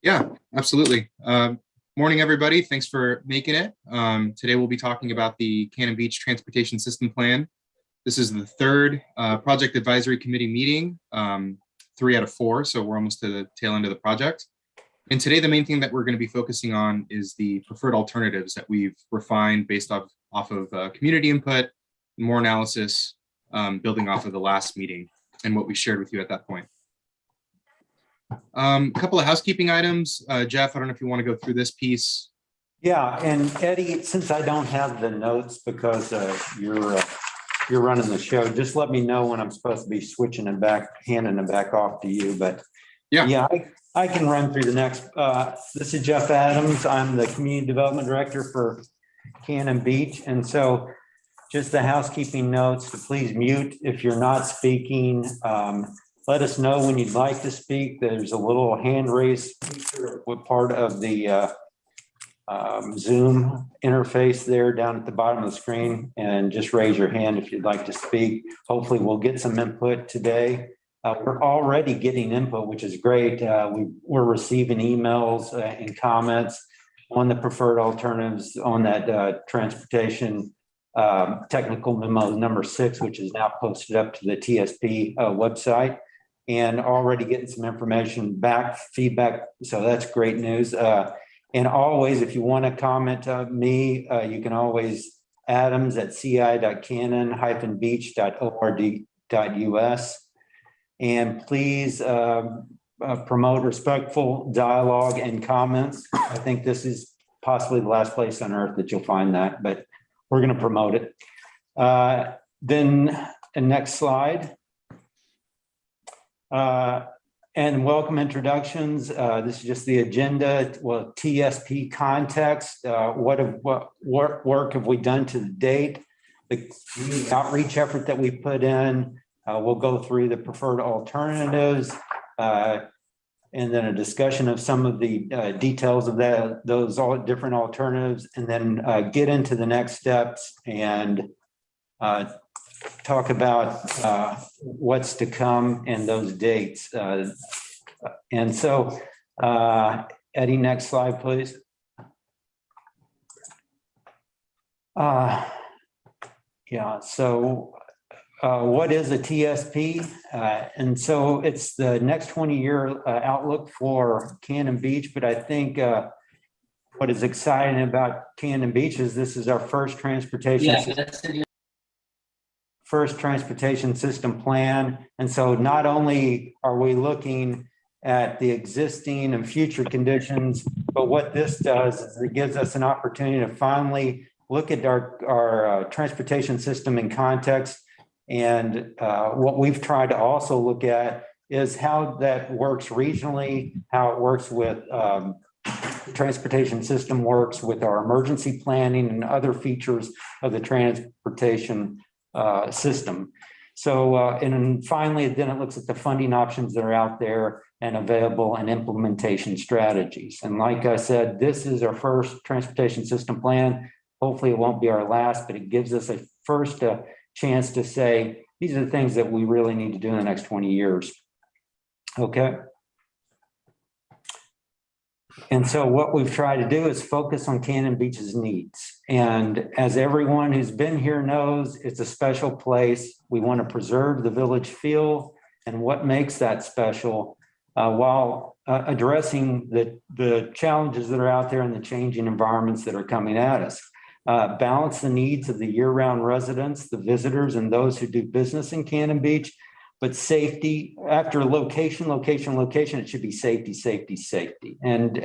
Yeah, absolutely. Morning, everybody. Thanks for making it. Today we'll be talking about the Cannon Beach Transportation System Plan. This is the third Project Advisory Committee meeting, 3 out of 4, so we're almost to the tail end of the project. And today the main thing that we're going to be focusing on is the preferred alternatives that we've refined based off of community input, more analysis, building off of the last meeting and what we shared with you at that point. A couple of housekeeping items. Jeff, I don't know if you want to go through this piece. Yeah, and Eddie, since I don't have the notes because you're running the show, just let me know when I'm supposed to be switching it back, handing it back off to you. But yeah, I can run through the next. This is Jeff Adams. I'm the Community Development Director for Cannon Beach. And so just the housekeeping notes to please mute if you're not speaking. Let us know when you'd like to speak. There's a little hand raise feature with part of the Zoom interface there down at the bottom of the screen, and just raise your hand if you'd like to speak. Hopefully we'll get some input today. We're already getting input, which is great. We're receiving emails and comments on the preferred alternatives on that transportation technical memo number 6, which is now posted up to the TSP website, and already getting some information back, feedback. So that's great news. And always, if you want to comment me, you can always adams@ci.cannon-beach.ord.us. And please promote respectful dialogue and comments. I think this is possibly the last place on earth that you'll find that, but we're going to promote it. Then the next slide. And welcome introductions. This is just the agenda. Well, TSP context. What work have we done to the date? The outreach effort that we put in. We'll go through the preferred alternatives, and then a discussion of some of the details of those all different alternatives, and then get into the next steps and talk about what's to come and those dates. And so, Eddie, next slide, please. Yeah, so what is a TSP? And so it's the next 20-year outlook for Cannon Beach, but I think what is exciting about Cannon Beach is this is our first transportation system plan. And so not only are we looking at the existing and future conditions, but what this does is it gives us an opportunity to finally look at our transportation system in context. And what we've tried to also look at is how that works regionally, how it works with the transportation system works with our emergency planning and other features of the transportation system. So, and then finally, then it looks at the funding options that are out there and available and implementation strategies. And like I said, this is our first transportation system plan. Hopefully it won't be our last, but it gives us a first chance to say, these are the things that we really need to do in the next 20 years. Okay. And so what we've tried to do is focus on Cannon Beach's needs. And as everyone who's been here knows, it's a special place. We want to preserve the village feel and what makes that special while addressing the challenges that are out there and the changing environments that are coming at us. Balance the needs of the year-round residents, the visitors, and those who do business in Cannon Beach. But safety, after location, it should be safety, safety, safety. And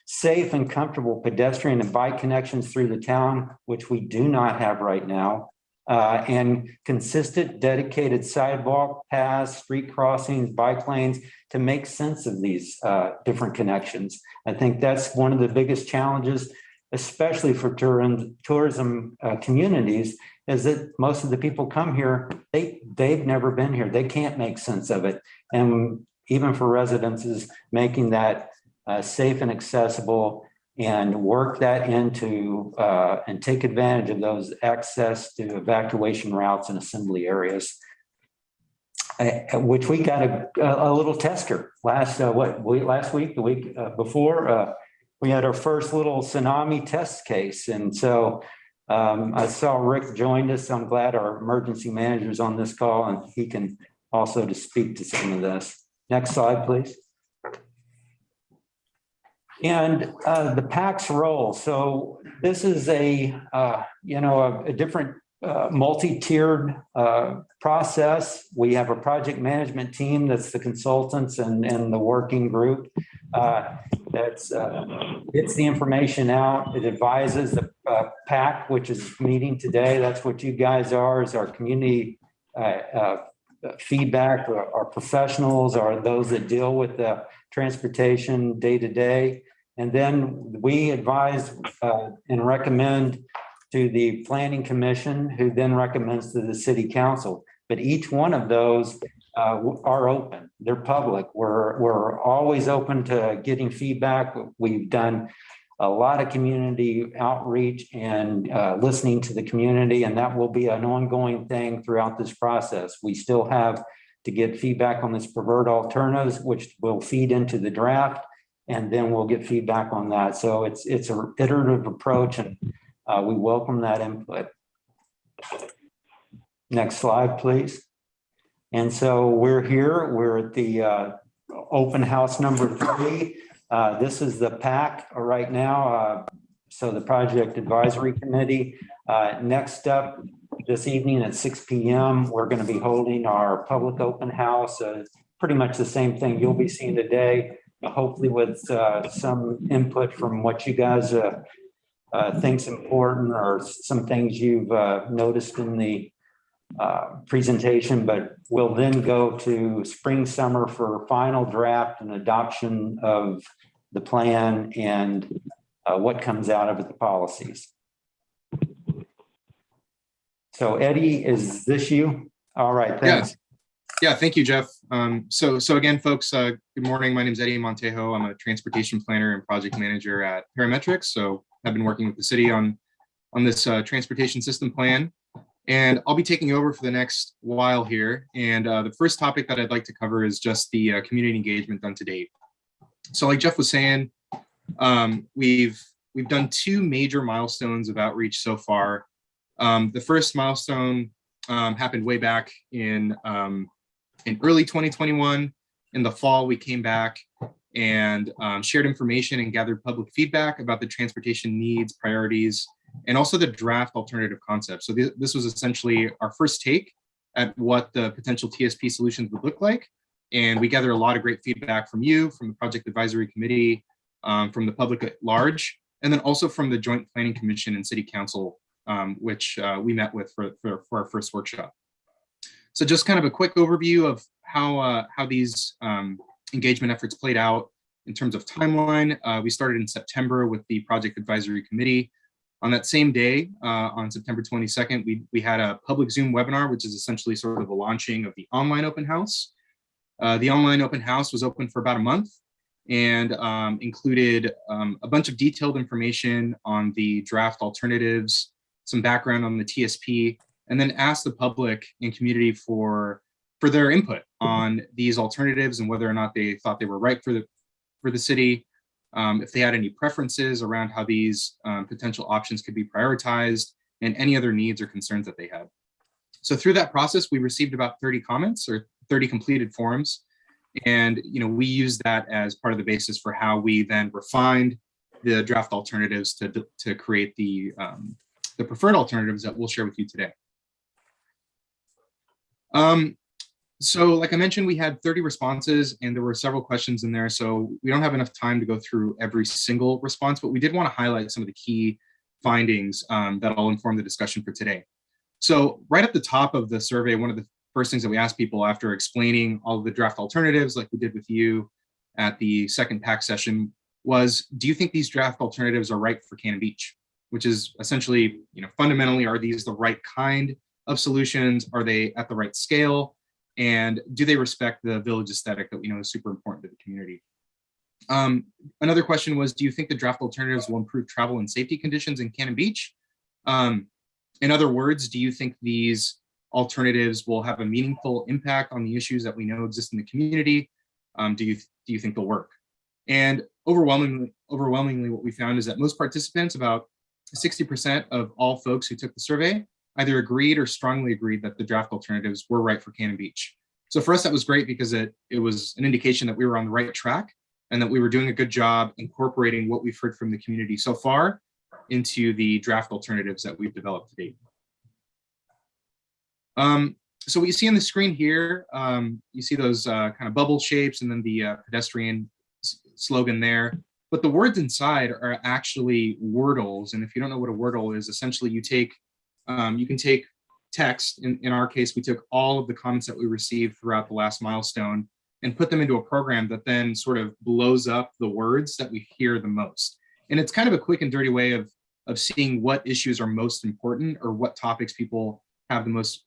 safe and comfortable pedestrian and bike connections through the town, which we do not have right now. And consistent, dedicated sidewalk paths, street crossings, bike lanes to make sense of these different connections. I think that's one of the biggest challenges, especially for tourism communities, is that most of the people come here, they've never been here. They can't make sense of it. And even for residents, is making that safe and accessible and work that into and take advantage of those access to evacuation routes and assembly areas. which we got a little tester last week, the week before. We had our first little tsunami test case, and so I saw Rick joined us. I'm glad our emergency manager is on this call, and he can also to speak to some of this. Next slide, please. And the PAC's role. So this is a different multi-tiered process. We have a project management team that's the consultants and the working group that's gets the information out. It advises the PAC, which is meeting today. That's what you guys are, is our community feedback. Our professionals are those that deal with the transportation day to day. And then we advise and recommend to the Planning Commission, who then recommends to the City Council. But each one of those are open. They're public. We're always open to getting feedback. We've done a lot of community outreach and listening to the community, and that will be an ongoing thing throughout this process. We still have to get feedback on this preferred alternatives, which will feed into the draft, and then we'll get feedback on that. So it's an iterative approach, and we welcome that input. Next slide, please. And so we're here. We're at the open house number 3. This is the PAC right now. So the Project Advisory Committee. Next up this evening at 6 p.m., we're going to be holding our public open house. Pretty much the same thing you'll be seeing today, hopefully with some input from what you guys think's important, or some things you've noticed in the presentation. But we'll then go to spring, summer for final draft and adoption of the plan and what comes out of the policies. So Eddie, is this you? All right, thanks. Yeah, thank you, Jeff. So again, folks, good morning. My name is Eddie Montejo. I'm a transportation planner and project manager at Parametrics. So I've been working with the city on this transportation system plan, and I'll be taking over for the next while here. And the first topic that I'd like to cover is just the community engagement done to date. So like Jeff was saying, we've done 2 major milestones of outreach so far. The first milestone happened way back in early 2021. In the fall, we came back and shared information and gathered public feedback about the transportation needs, priorities, and also the draft alternative concept. So this was essentially our first take at what the potential TSP solutions would look like. And we gathered a lot of great feedback from you, from the Project Advisory Committee, from the public at large, and then also from the Joint Planning Commission and City Council, which we met with for our first workshop. So just kind of a quick overview of how these engagement efforts played out in terms of timeline. We started in September with the Project Advisory Committee. On that same day, on September 22nd, we had a public Zoom webinar, which is essentially sort of the launching of the online open house. The online open house was open for about a month and included a bunch of detailed information on the draft alternatives, some background on the TSP, and then asked the public and community for their input on these alternatives and whether or not they thought they were right for the city, if they had any preferences around how these potential options could be prioritized, and any other needs or concerns that they had. So through that process, we received about 30 comments or 30 completed forms. And we used that as part of the basis for how we then refined the draft alternatives to create the preferred alternatives that we'll share with you today. So like I mentioned, we had 30 responses and there were several questions in there. So we don't have enough time to go through every single response, but we did want to highlight some of the key findings that'll inform the discussion for today. So right at the top of the survey, one of the first things that we asked people after explaining all of the draft alternatives, like we did with you at the second PAC session, was, do you think these draft alternatives are right for Cannon Beach? Which is essentially, fundamentally, are these the right kind of solutions? Are they at the right scale? And do they respect the village aesthetic that we know is super important to the community? Another question was, do you think the draft alternatives will improve travel and safety conditions in Cannon Beach? In other words, do you think these alternatives will have a meaningful impact on the issues that we know exist in the community? Do you think they'll work? And overwhelmingly, what we found is that most participants, about 60% of all folks who took the survey, either agreed or strongly agreed that the draft alternatives were right for Cannon Beach. So for us, that was great because it was an indication that we were on the right track and that we were doing a good job incorporating what we've heard from the community so far into the draft alternatives that we've developed to date. So what you see on the screen here, you see those kind of bubble shapes and then the pedestrian slogan there. But the words inside are actually wordles. And if you don't know what a wordle is, essentially you can take text. In our case, we took all of the comments that we received throughout the last milestone and put them into a program that then sort of blows up the words that we hear the most. And it's kind of a quick and dirty way of seeing what issues are most important or what topics people have the most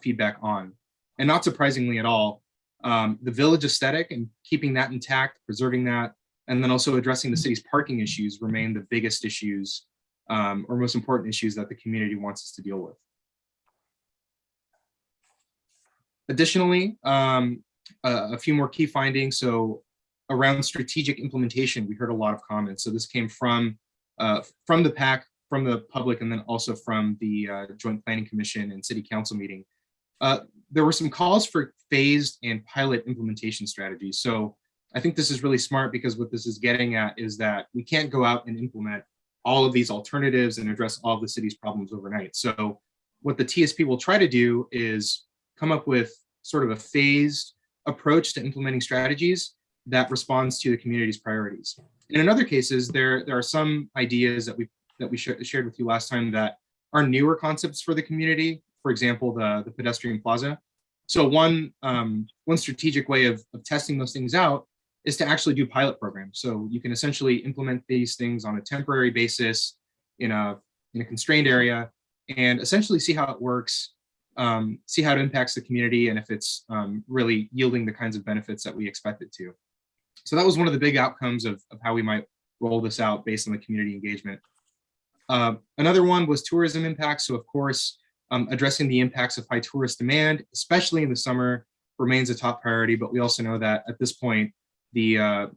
feedback on. And not surprisingly at all, the village aesthetic and keeping that intact, preserving that, and then also addressing the city's parking issues remain the biggest issues or most important issues that the community wants us to deal with. Additionally, a few more key findings. So around strategic implementation, we heard a lot of comments. So this came from the PAC, from the public, and then also from the Joint Planning Commission and City Council meeting. There were some calls for phased and pilot implementation strategies. So I think this is really smart because what this is getting at is that we can't go out and implement all of these alternatives and address all of the city's problems overnight. So what the TSP will try to do is come up with sort of a phased approach to implementing strategies that responds to the community's priorities. And in other cases, there are some ideas that we shared with you last time that are newer concepts for the community. For example, the Pedestrian Plaza. So one strategic way of testing those things out is to actually do pilot programs. So you can essentially implement these things on a temporary basis in a constrained area and essentially see how it works, see how it impacts the community, and if it's really yielding the kinds of benefits that we expect it to. So that was one of the big outcomes of how we might roll this out based on the community engagement. Another one was tourism impacts. So of course, addressing the impacts of high tourist demand, especially in the summer, remains a top priority. But we also know that at this point, the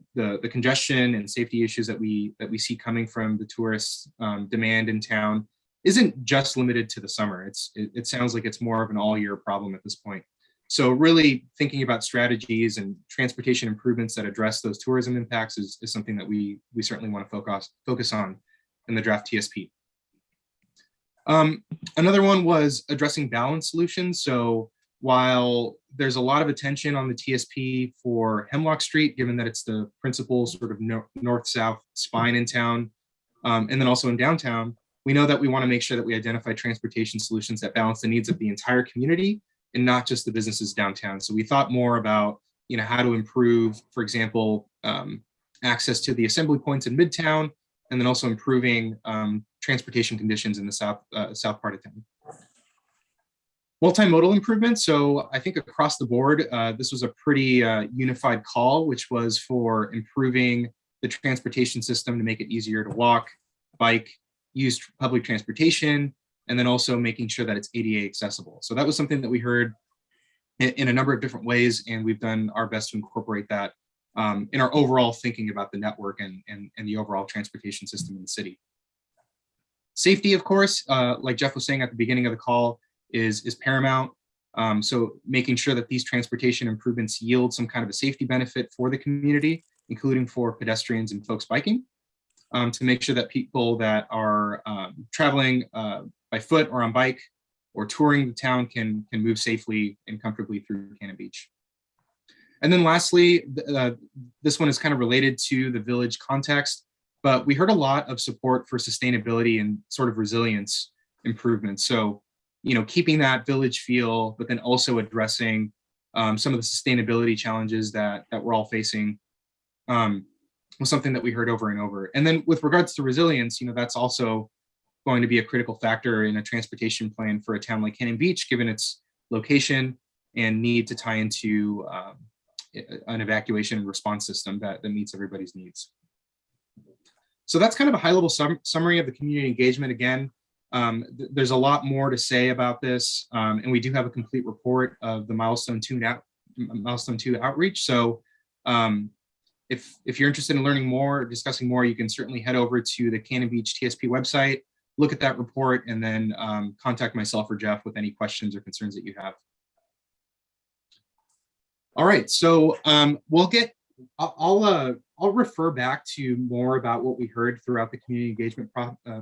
congestion and safety issues that we see coming from the tourist demand in town isn't just limited to the summer. It sounds like it's more of an all-year problem at this point. So really thinking about strategies and transportation improvements that address those tourism impacts is something that we certainly want to focus on in the draft TSP. Another one was addressing balance solutions. So while there's a lot of attention on the TSP for Hemlock Street, given that it's the principal sort of north-south spine in town, and then also in downtown, we know that we want to make sure that we identify transportation solutions that balance the needs of the entire community and not just the businesses downtown. So we thought more about, how to improve, for example, access to the assembly points in Midtown, and then also improving transportation conditions in the south part of town. Multimodal improvements. So I think across the board, this was a pretty unified call, which was for improving the transportation system to make it easier to walk, bike, use public transportation, and then also making sure that it's ADA accessible. So that was something that we heard in a number of different ways, and we've done our best to incorporate that in our overall thinking about the network and the overall transportation system in the city. Safety, of course, like Jeff was saying at the beginning of the call, is paramount. So making sure that these transportation improvements yield some kind of a safety benefit for the community, including for pedestrians and folks biking, to make sure that people that are traveling by foot or on bike or touring the town can move safely and comfortably through Cannon Beach. And then lastly, this one is kind of related to the village context, but we heard a lot of support for sustainability and sort of resilience improvements. So, keeping that village feel, but then also addressing some of the sustainability challenges that we're all facing was something that we heard over and over. And then with regards to resilience, that's also going to be a critical factor in a transportation plan for a town like Cannon Beach, given its location and need to tie into an evacuation and response system that meets everybody's needs. So that's kind of a high-level summary of the community engagement. Again, There's a lot more to say about this, and we do have a complete report of the Milestone 2 outreach. So if you're interested in learning more or discussing more, you can certainly head over to the Cannon Beach TSP website, look at that report, and then contact myself or Jeff with any questions or concerns that you have. All right, so I'll refer back to more about what we heard throughout the community engagement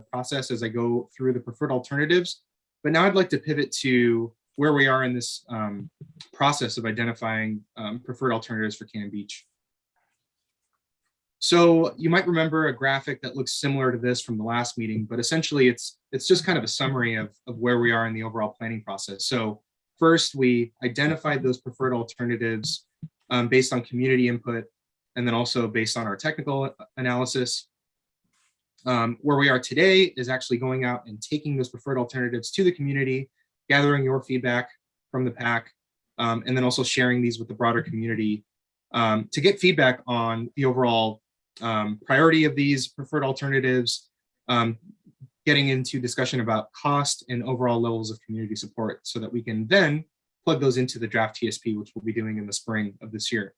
process as I go through the preferred alternatives. But now I'd like to pivot to where we are in this process of identifying preferred alternatives for Cannon Beach. So you might remember a graphic that looks similar to this from the last meeting, but essentially it's just kind of a summary of where we are in the overall planning process. So first, we identified those preferred alternatives based on community input, and then also based on our technical analysis. Where we are today is actually going out and taking those preferred alternatives to the community, gathering your feedback from the PAC, and then also sharing these with the broader community to get feedback on the overall priority of these preferred alternatives, getting into discussion about cost and overall levels of community support so that we can then plug those into the draft TSP, which we'll be doing in the spring of this year.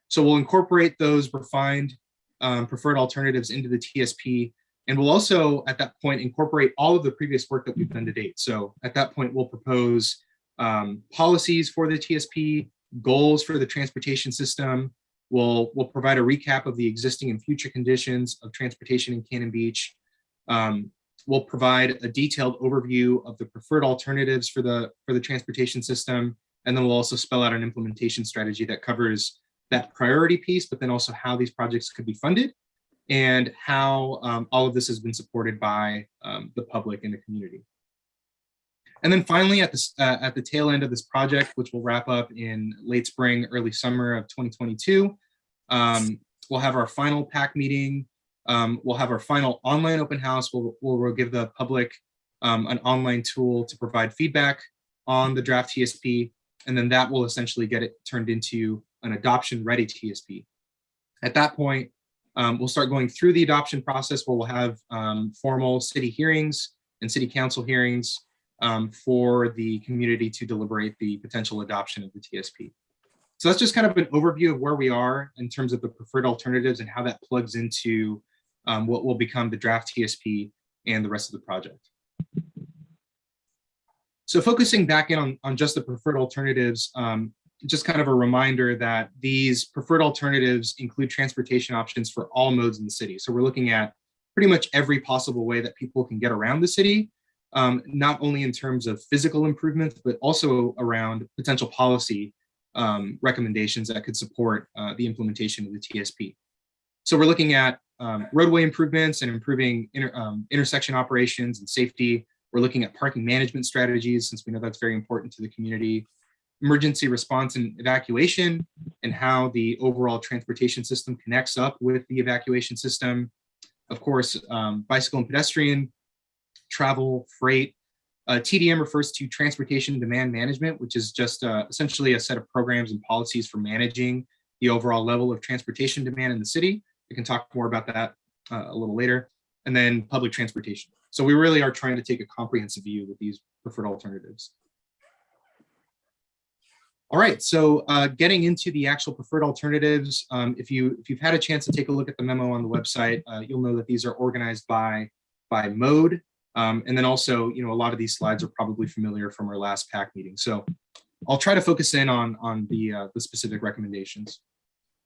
So we'll incorporate those refined preferred alternatives into the TSP, and we'll also at that point incorporate all of the previous work that we've done to date. So at that point, we'll propose policies for the TSP, goals for the transportation system. We'll provide a recap of the existing and future conditions of transportation in Cannon Beach. We'll provide a detailed overview of the preferred alternatives for the transportation system, and then we'll also spell out an implementation strategy that covers that priority piece, but then also how these projects could be funded and how all of this has been supported by the public and the community. And then finally, at the tail end of this project, which will wrap up in late spring, early summer of 2022, we'll have our final PAC meeting. We'll have our final online open house. We'll give the public an online tool to provide feedback on the draft TSP, and then that will essentially get it turned into an adoption-ready TSP. At that point, we'll start going through the adoption process where we'll have formal city hearings and city council hearings for the community to deliberate the potential adoption of the TSP. So that's just kind of an overview of where we are in terms of the preferred alternatives and how that plugs into what will become the draft TSP and the rest of the project. So focusing back in on just the preferred alternatives, just kind of a reminder that these preferred alternatives include transportation options for all modes in the city. So we're looking at pretty much every possible way that people can get around the city, not only in terms of physical improvements, but also around potential policy recommendations that could support the implementation of the TSP. So we're looking at roadway improvements and improving intersection operations and safety. We're looking at parking management strategies, since we know that's very important to the community. Emergency response and evacuation, and how the overall transportation system connects up with the evacuation system. Of course, bicycle and pedestrian, travel, freight. TDM refers to transportation demand management, which is just essentially a set of programs and policies for managing the overall level of transportation demand in the city. We can talk more about that a little later. And then public transportation. So we really are trying to take a comprehensive view with these preferred alternatives. All right, so getting into the actual preferred alternatives, if you've had a chance to take a look at the memo on the website, you'll know that these are organized by mode. And then also, a lot of these slides are probably familiar from our last PAC meeting. So I'll try to focus in on the specific recommendations.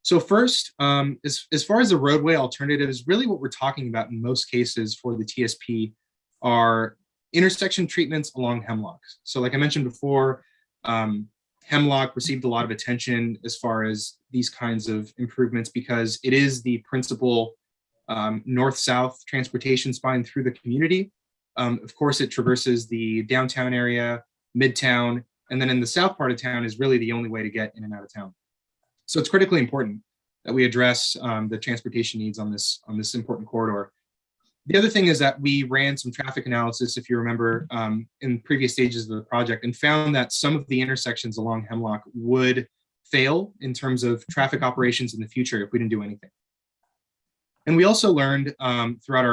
So first, as far as the roadway alternatives, really what we're talking about in most cases for the TSP are intersection treatments along Hemlock. So like I mentioned before, Hemlock received a lot of attention as far as these kinds of improvements because it is the principal north-south transportation spine through the community. Of course, it traverses the downtown area, midtown, and then in the south part of town is really the only way to get in and out of town. So it's critically important that we address the transportation needs on this important corridor. The other thing is that we ran some traffic analysis, if you remember, in previous stages of the project, and found that some of the intersections along Hemlock would fail in terms of traffic operations in the future if we didn't do anything. And we also learned throughout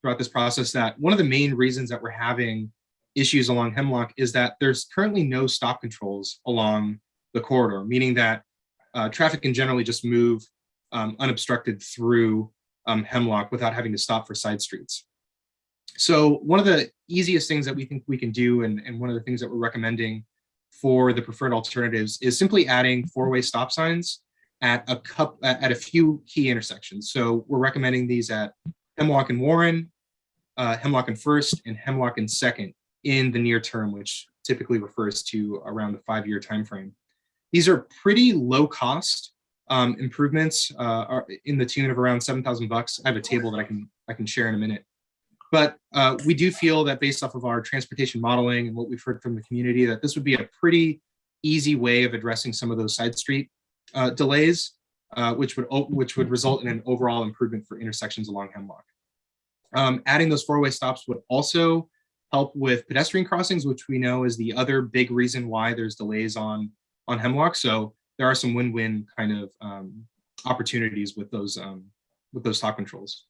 throughout this process that one of the main reasons that we're having issues along Hemlock is that there's currently no stop controls along the corridor, meaning that traffic can generally just move unobstructed through Hemlock without having to stop for side streets. So one of the easiest things that we think we can do, and one of the things that we're recommending for the preferred alternatives, is simply adding four-way stop signs at a few key intersections. So we're recommending these at Hemlock and Warren, Hemlock and First, and Hemlock and Second in the near term, which typically refers to around the 5-year timeframe. These are pretty low cost improvements, are in the tune of around $7,000. I have a table that I can share in a minute. But we do feel that based off of our transportation modeling and what we've heard from the community, that this would be a pretty easy way of addressing some of those side street delays, which would result in an overall improvement for intersections along Hemlock. Adding those four-way stops would also help with pedestrian crossings, which we know is the other big reason why there's delays on Hemlock. So there are some win-win kind of opportunities with those stop controls.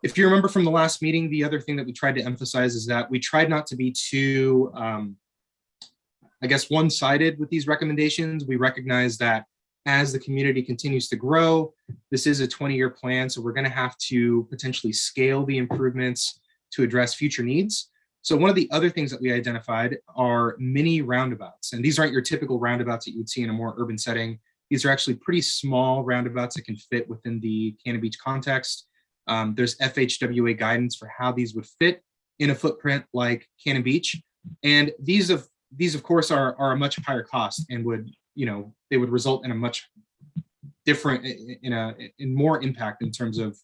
If you remember from the last meeting, the other thing that we tried to emphasize is that we tried not to be too, I guess, one-sided with these recommendations. We recognize that as the community continues to grow, this is a 20-year plan, so we're going to have to potentially scale the improvements to address future needs. So one of the other things that we identified are mini roundabouts, and these aren't your typical roundabouts that you would see in a more urban setting. These are actually pretty small roundabouts that can fit within the Cannon Beach context. There's FHWA guidance for how these would fit in a footprint like Cannon Beach, and these of course are a much higher cost and would, they would result in a much different, in more impact in terms of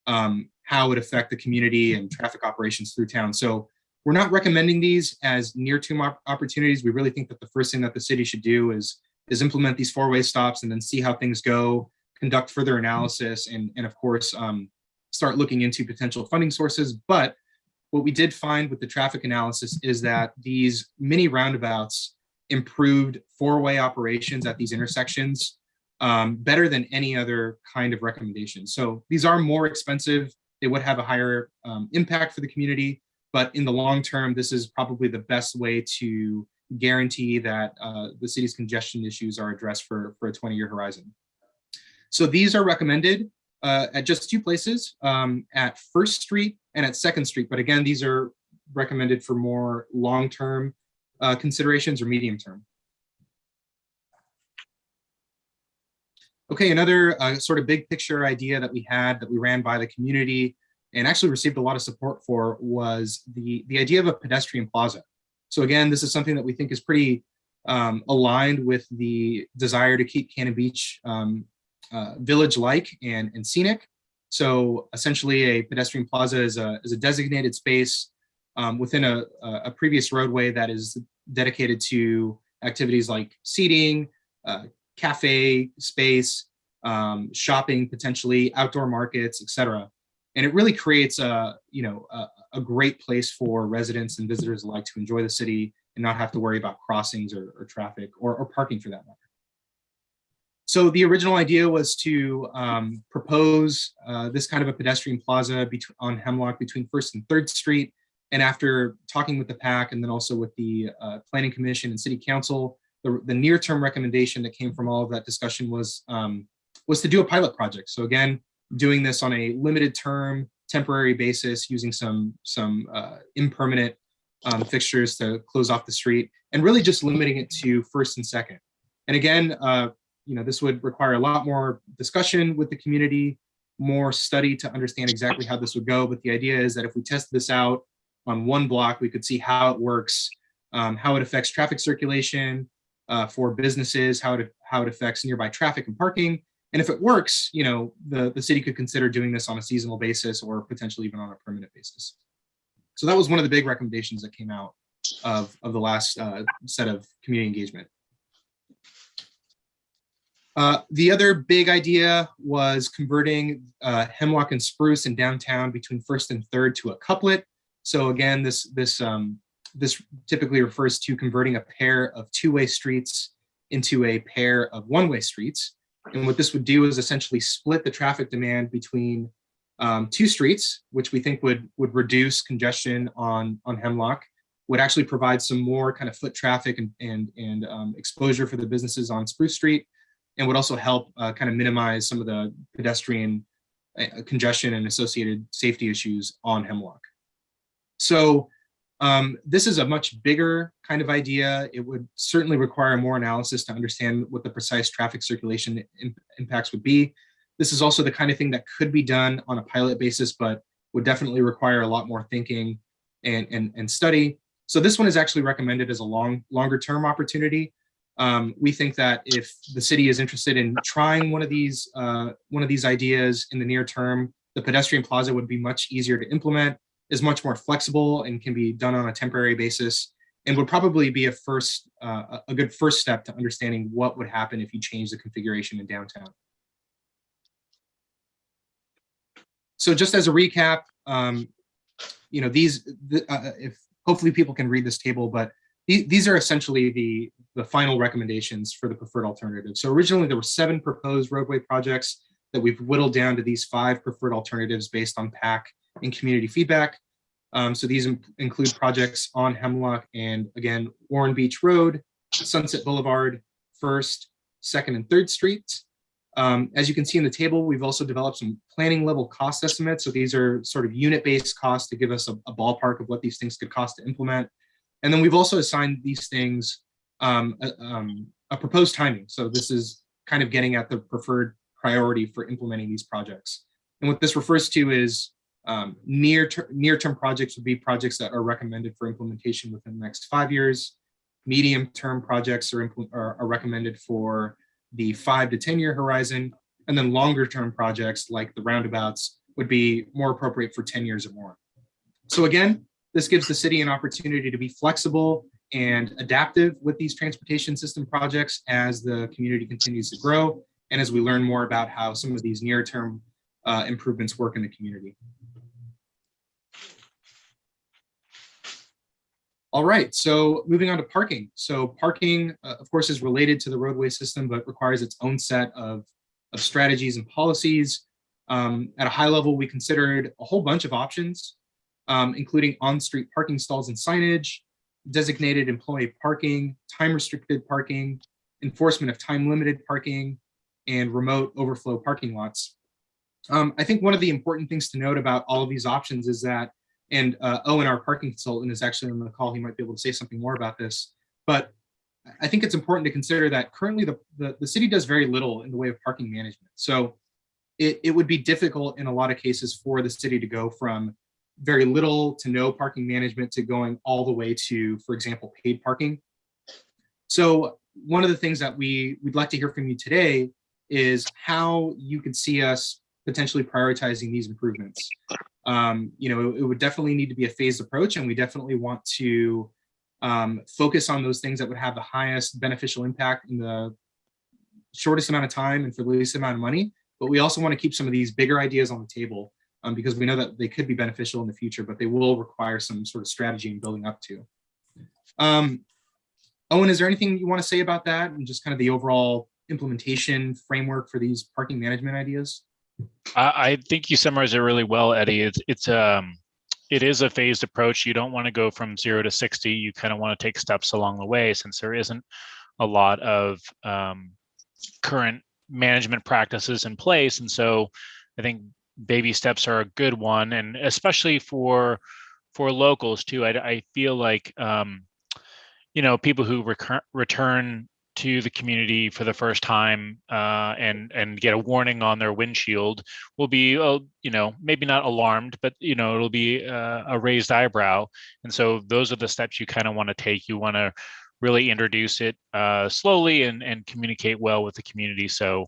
how it would affect the community and traffic operations through town. So we're not recommending these as near-term opportunities. We really think that the first thing that the city should do is implement these four-way stops and then see how things go, conduct further analysis, and of course, start looking into potential funding sources. But what we did find with the traffic analysis is that these mini roundabouts improved four-way operations at these intersections better than any other kind of recommendation. So these are more expensive. They would have a higher impact for the community, but in the long term, this is probably the best way to guarantee that the city's congestion issues are addressed for a 20-year horizon. So these are recommended at just two places, at First Street and at Second Street. But again, these are recommended for more long-term considerations or medium-term. Okay, another sort of big picture idea that we ran by the community and actually received a lot of support for was the idea of a pedestrian plaza. So again, this is something that we think is pretty aligned with the desire to keep Cannon Beach village-like and scenic. So essentially a pedestrian plaza is a designated space within a previous roadway that is dedicated to activities like seating, cafe space, shopping, potentially outdoor markets, etc. And it really creates a great place for residents and visitors alike to enjoy the city and not have to worry about crossings or traffic or parking for that matter. So the original idea was to propose this kind of a pedestrian plaza on Hemlock between First and Third Street. And after talking with the PAC and then also with the Planning Commission and City Council, the near-term recommendation that came from all of that discussion was to do a pilot project. So again, doing this on a limited term, temporary basis, using some impermanent fixtures to close off the street, and really just limiting it to First and Second. And again, this would require a lot more discussion with the community, more study to understand exactly how this would go. But the idea is that if we test this out on one block, we could see how it works, how it affects traffic circulation for businesses, how it affects nearby traffic and parking. And if it works, the city could consider doing this on a seasonal basis or potentially even on a permanent basis. So that was one of the big recommendations that came out of the last set of community engagement. The other big idea was converting Hemlock and Spruce in downtown between First and Third to a couplet. So again, this typically refers to converting a pair of two-way streets into a pair of one-way streets. And what this would do is essentially split the traffic demand between two streets, which we think would reduce congestion on Hemlock, would actually provide some more kind of foot traffic and exposure for the businesses on Spruce Street, and would also help kind of minimize some of the pedestrian congestion and associated safety issues on Hemlock. So this is a much bigger kind of idea. It would certainly require more analysis to understand what the precise traffic circulation impacts would be. This is also the kind of thing that could be done on a pilot basis, but would definitely require a lot more thinking and study. So this one is actually recommended as a longer term opportunity. We think that if the city is interested in trying one of these ideas in the near term, the pedestrian plaza would be much easier to implement, is much more flexible, and can be done on a temporary basis, and would probably be a good first step to understanding what would happen if you change the configuration in downtown. So just as a recap, if hopefully people can read this table, but these are essentially the final recommendations for the preferred alternative. So originally there were 7 proposed roadway projects that we've whittled down to these 5 preferred alternatives based on PAC and community feedback. So these include projects on Hemlock and, again, Warren Beach Road, Sunset Boulevard, 1st, 2nd, and 3rd Streets. As you can see in the table, we've also developed some planning level cost estimates. So these are sort of unit-based costs to give us a ballpark of what these things could cost to implement. And then we've also assigned these things a proposed timing. So this is kind of getting at the preferred priority for implementing these projects. And what this refers to is near-term projects would be projects that are recommended for implementation within the next 5 years. Medium-term projects are recommended for the 5 to 10-year horizon, and then longer-term projects like the roundabouts would be more appropriate for 10 years or more. So again, this gives the city an opportunity to be flexible and adaptive with these transportation system projects as the community continues to grow and as we learn more about how some of these near-term improvements work in the community. All right, so moving on to parking. So parking, of course, is related to the roadway system, but requires its own set of strategies and policies. At a high level, we considered a whole bunch of options, including on-street parking stalls and signage, designated employee parking, time-restricted parking, enforcement of time-limited parking, and remote overflow parking lots. I think one of the important things to note about all of these options is that, and Owen, our parking consultant, is actually on the call. He might be able to say something more about this. But I think it's important to consider that currently the city does very little in the way of parking management. So it would be difficult in a lot of cases for the city to go from very little to no parking management to going all the way to, for example, paid parking. So one of the things that we'd like to hear from you today is how you could see us potentially prioritizing these improvements. It would definitely need to be a phased approach, and we definitely want to focus on those things that would have the highest beneficial impact in the shortest amount of time and for the least amount of money. But we also want to keep some of these bigger ideas on the table because we know that they could be beneficial in the future, but they will require some sort of strategy in building up to. Owen, is there anything you want to say about that and just kind of the overall implementation framework for these parking management ideas? I think you summarized it really well, Eddie. It is a phased approach. You don't want to go from 0 to 60. You kind of want to take steps along the way, since there isn't a lot of current management practices in place. And so I think baby steps are a good one, and especially for locals too. I feel like people who return to the community for the first time and get a warning on their windshield will be, maybe not alarmed, but, it'll be a raised eyebrow. And so those are the steps you kind of want to take. You want to really introduce it slowly and communicate well with the community. So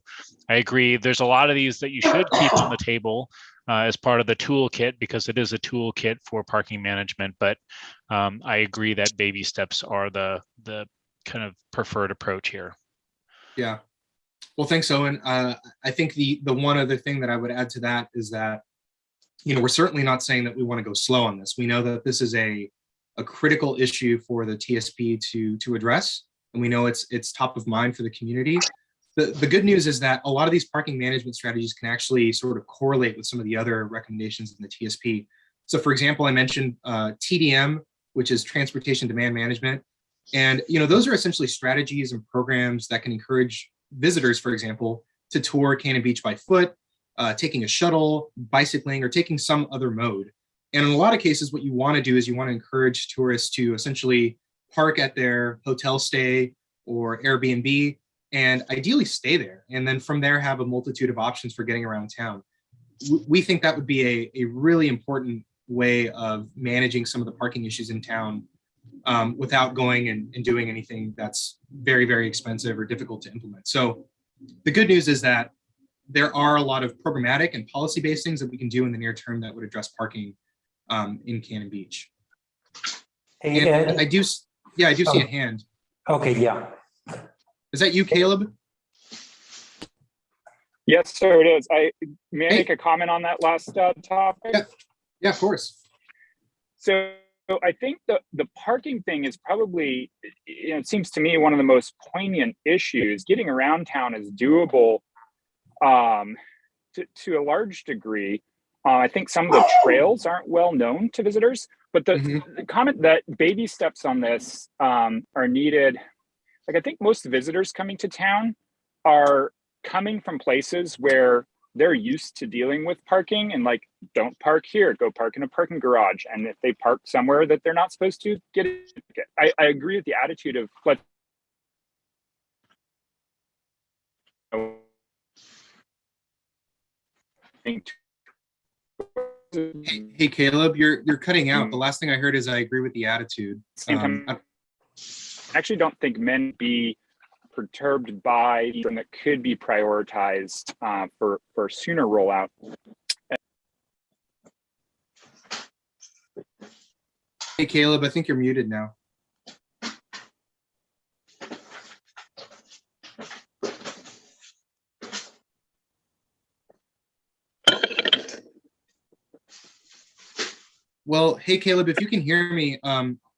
I agree. There's a lot of these that you should keep on the table as part of the toolkit, because it is a toolkit for parking management. But I agree that baby steps are the kind of preferred approach here. Yeah. Well, thanks, Owen. I think the one other thing that I would add to that is that, we're certainly not saying that we want to go slow on this. We know that this is a critical issue for the TSP to address, and we know it's top of mind for the community. the good news is that a lot of these parking management strategies can actually sort of correlate with some of the other recommendations in the TSP. So for example, I mentioned TDM, which is transportation demand management. And those are essentially strategies and programs that can encourage visitors, for example, to tour Cannon Beach by foot, taking a shuttle, bicycling, or taking some other mode. And in a lot of cases, what you want to do is you want to encourage tourists to essentially park at their hotel stay or Airbnb and ideally stay there. And then from there, have a multitude of options for getting around town. We think that would be a really important way of managing some of the parking issues in town without going and doing anything that's very, very expensive or difficult to implement. So the good news is that there are a lot of programmatic and policy-based things that we can do in the near term that would address parking in Cannon Beach. Hey, and I do see a hand. Okay, yeah. Is that you, Caleb? Yes, sir, it is. May I make a comment on that last topic? Yeah, of course. So I think the parking thing is probably, it seems to me, one of the most poignant issues. Getting around town is doable to a large degree. I think some of the trails aren't well known to visitors, but the comment that baby steps on this are needed. Like, I think most visitors coming to town are coming from places where they're used to dealing with parking, and like, don't park here, go park in a parking garage. And if they park somewhere that they're not supposed to, get it. I agree with the attitude of Hey, Caleb, you're cutting out. The last thing I heard is I agree with the attitude. I actually don't think men be perturbed by something that could be prioritized for sooner rollout. Hey, Caleb, I think you're muted now. Well, hey, Caleb, if you can hear me,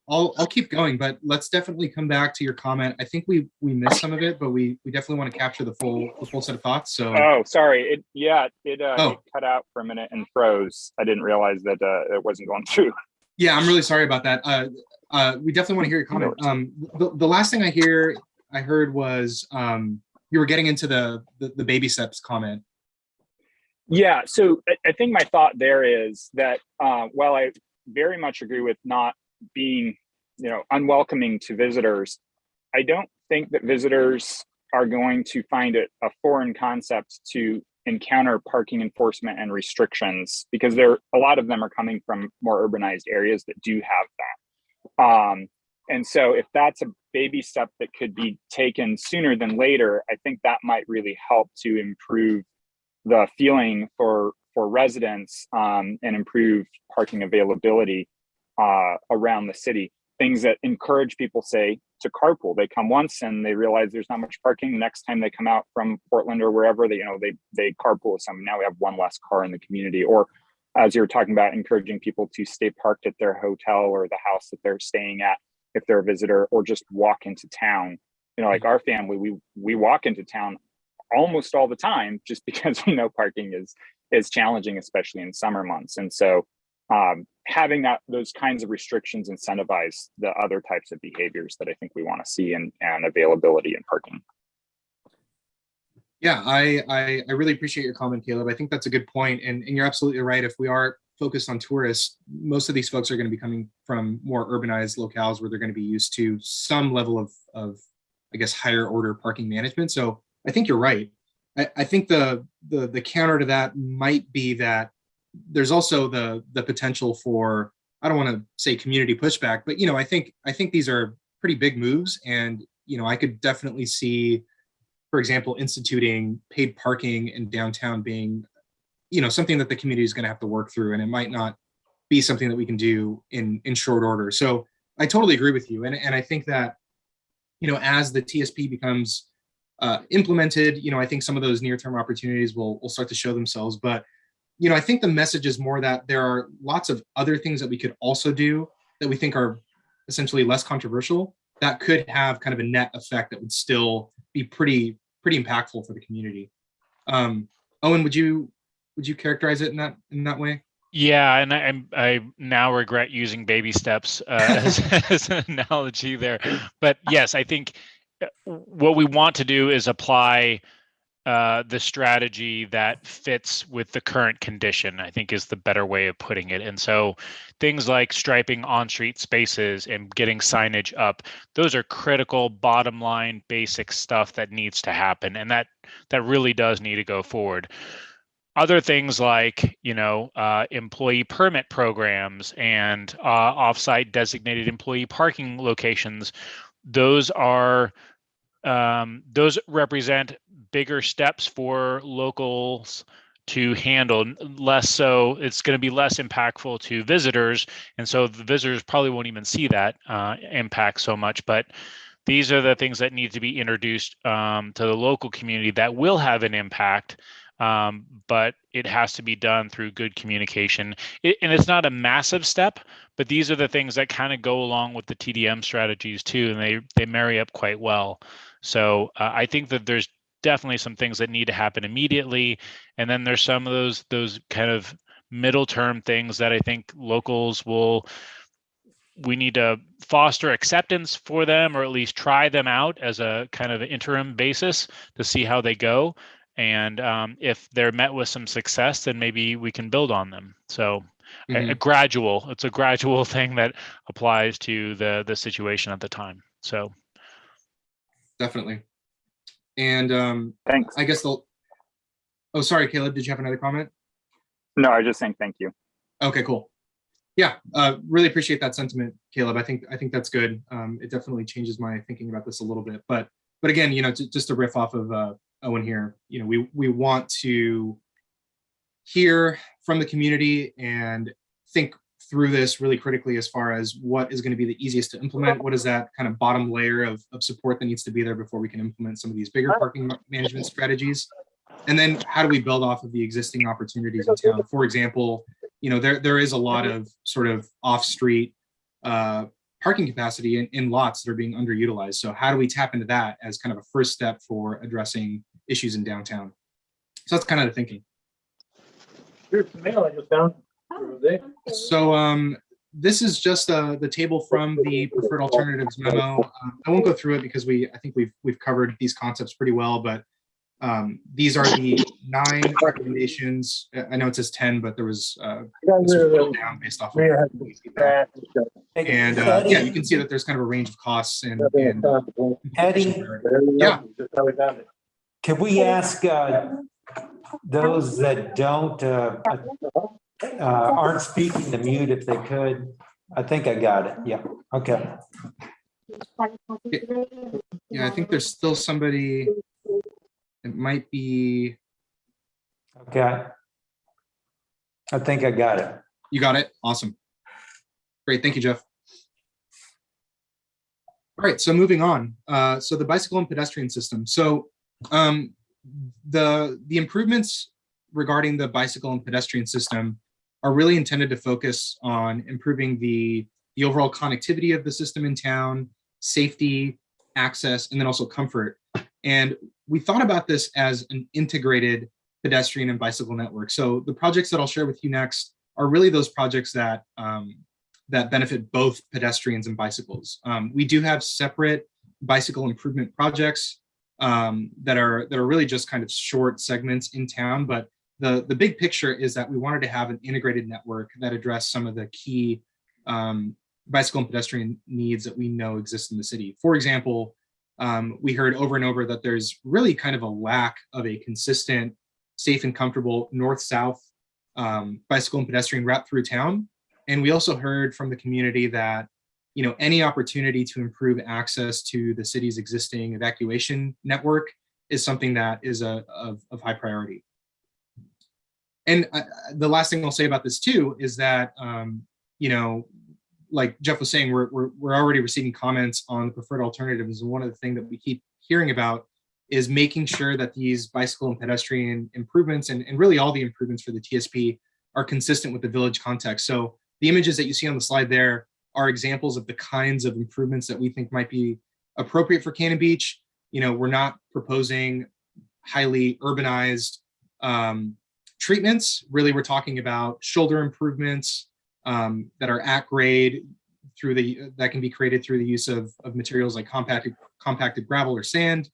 I'll keep going, but let's definitely come back to your comment. I think we missed some of it, but we definitely want to capture the full set of thoughts. So Sorry, it cut out for a minute and froze. I didn't realize that it wasn't going through. Yeah, I'm really sorry about that. We definitely want to hear your comment. The last thing I heard was you were getting into the baby steps comment. Yeah, so I think my thought there is that while I very much agree with not being, unwelcoming to visitors, I don't think that visitors are going to find it a foreign concept to encounter parking enforcement and restrictions, because a lot of them are coming from more urbanized areas that do have that. And so if that's a baby step that could be taken sooner than later, I think that might really help to improve the feeling for residents and improve parking availability around the city. Things that encourage people, say, to carpool. They come once and they realize there's not much parking. Next time they come out from Portland or wherever, they carpool with someone. Now we have one less car in the community. Or as you're talking about, encouraging people to stay parked at their hotel or the house that they're staying at if they're a visitor, or just walk into town. Like our family, we walk into town almost all the time, just because we know parking is challenging, especially in summer months. And so having those kinds of restrictions incentivize the other types of behaviors that I think we want to see and availability in parking. Yeah, I really appreciate your comment, Caleb. I think that's a good point. And you're absolutely right. If we are focused on tourists, most of these folks are going to be coming from more urbanized locales where they're going to be used to some level of I guess, higher order parking management. So I think you're right. I think the counter to that might be that there's also the potential for, I don't want to say community pushback, but I think these are pretty big moves, and I could definitely see, for example, instituting paid parking in downtown being something that the community is going to have to work through, and it might not be something that we can do in short order. So I totally agree with you, and I think that as the TSP becomes implemented, I think some of those near-term opportunities will start to show themselves. But, I think the message is more that there are lots of other things that we could also do that we think are essentially less controversial, that could have kind of a net effect that would still be pretty pretty impactful for the community. Owen, would you characterize it in that way? Yeah, and I now regret using baby steps as an analogy there. But yes, I think what we want to do is apply the strategy that fits with the current condition, I think is the better way of putting it. And so things like striping on-street spaces and getting signage up, those are critical bottom line basic stuff that needs to happen. And that really does need to go forward. Other things like, employee permit programs and offsite designated employee parking locations, those represent bigger steps for locals to handle. Less so, it's going to be less impactful to visitors, and so the visitors probably won't even see that impact so much. But these are the things that need to be introduced to the local community that will have an impact. But it has to be done through good communication. And it's not a massive step, but these are the things that kind of go along with the TDM strategies too, and they marry up quite well. So I think that there's definitely some things that need to happen immediately, and then there's some of those kind of middle term things that I think we need to foster acceptance for them, or at least try them out as a kind of interim basis to see how they go. And if they're met with some success, then maybe we can build on them. So it's a gradual thing that applies to the situation at the time. So Definitely. And Thanks. I guess oh, sorry, Caleb, did you have another comment? No, I was just saying thank you. Okay, cool. Yeah, really appreciate that sentiment, Caleb. I think that's good. It definitely changes my thinking about this a little bit. But again, just to riff off of Owen here, we want to hear from the community and think through this really critically as far as what is going to be the easiest to implement. What is that kind of bottom layer of support that needs to be there before we can implement some of these bigger parking management strategies? And then how do we build off of the existing opportunities in town? For example, there is a lot of sort of off-street parking capacity in lots that are being underutilized. So how do we tap into that as kind of a first step for addressing issues in downtown? So that's kind of the thinking. Here's the mail I just found. So this is just the table from the preferred alternatives memo. I won't go through it because I think we've covered these concepts pretty well, but these are the 9 recommendations. I know it says 10, but there was this was whittled down based off of and yeah, you can see that there's kind of a range of costs and Eddie, yeah. can we ask those that aren't speaking to mute if they could? I think I got it. Yeah. Okay. Yeah, I think there's still somebody. It might be. Okay. I think I got it. You got it. Awesome. Great. Thank you, Jeff. All right. So moving on. So the bicycle and pedestrian system. So the improvements regarding the bicycle and pedestrian system are really intended to focus on improving the overall connectivity of the system in town, safety, access, and then also comfort. And we thought about this as an integrated pedestrian and bicycle network. So the projects that I'll share with you next are really those projects that that benefit both pedestrians and bicycles. We do have separate bicycle improvement projects that are really just kind of short segments in town, but the big picture is that we wanted to have an integrated network that addressed some of the key bicycle and pedestrian needs that we know exist in the city. For example, we heard over and over that there's really kind of a lack of a consistent, safe and comfortable north-south bicycle and pedestrian route through town. And we also heard from the community that any opportunity to improve access to the city's existing evacuation network is something that is of high priority. And the last thing I'll say about this too is that like Jeff was saying, we're already receiving comments on the preferred alternatives, and one of the things that we keep hearing about is making sure that these bicycle and pedestrian improvements and really all the improvements for the TSP are consistent with the village context. So the images that you see on the slide there are examples of the kinds of improvements that we think might be appropriate for Cannon Beach. We're not proposing highly urbanized treatments. Really, we're talking about shoulder improvements that are at grade that can be created through the use of materials like compacted gravel or sand,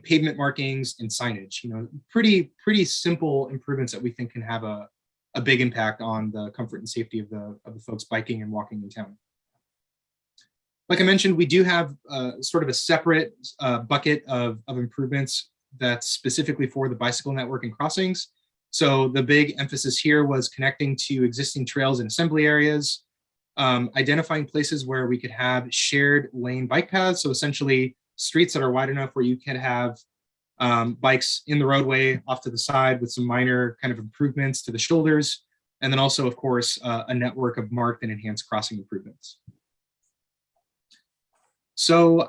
pavement markings, and signage. Pretty simple improvements that we think can have a big impact on the comfort and safety of the folks biking and walking in town. Like I mentioned, we do have sort of a separate bucket of improvements that's specifically for the bicycle network and crossings. So the big emphasis here was connecting to existing trails and assembly areas, identifying places where we could have shared lane bike paths. So essentially streets that are wide enough where you can have bikes in the roadway off to the side with some minor kind of improvements to the shoulders. And then also, of course, a network of marked and enhanced crossing improvements. So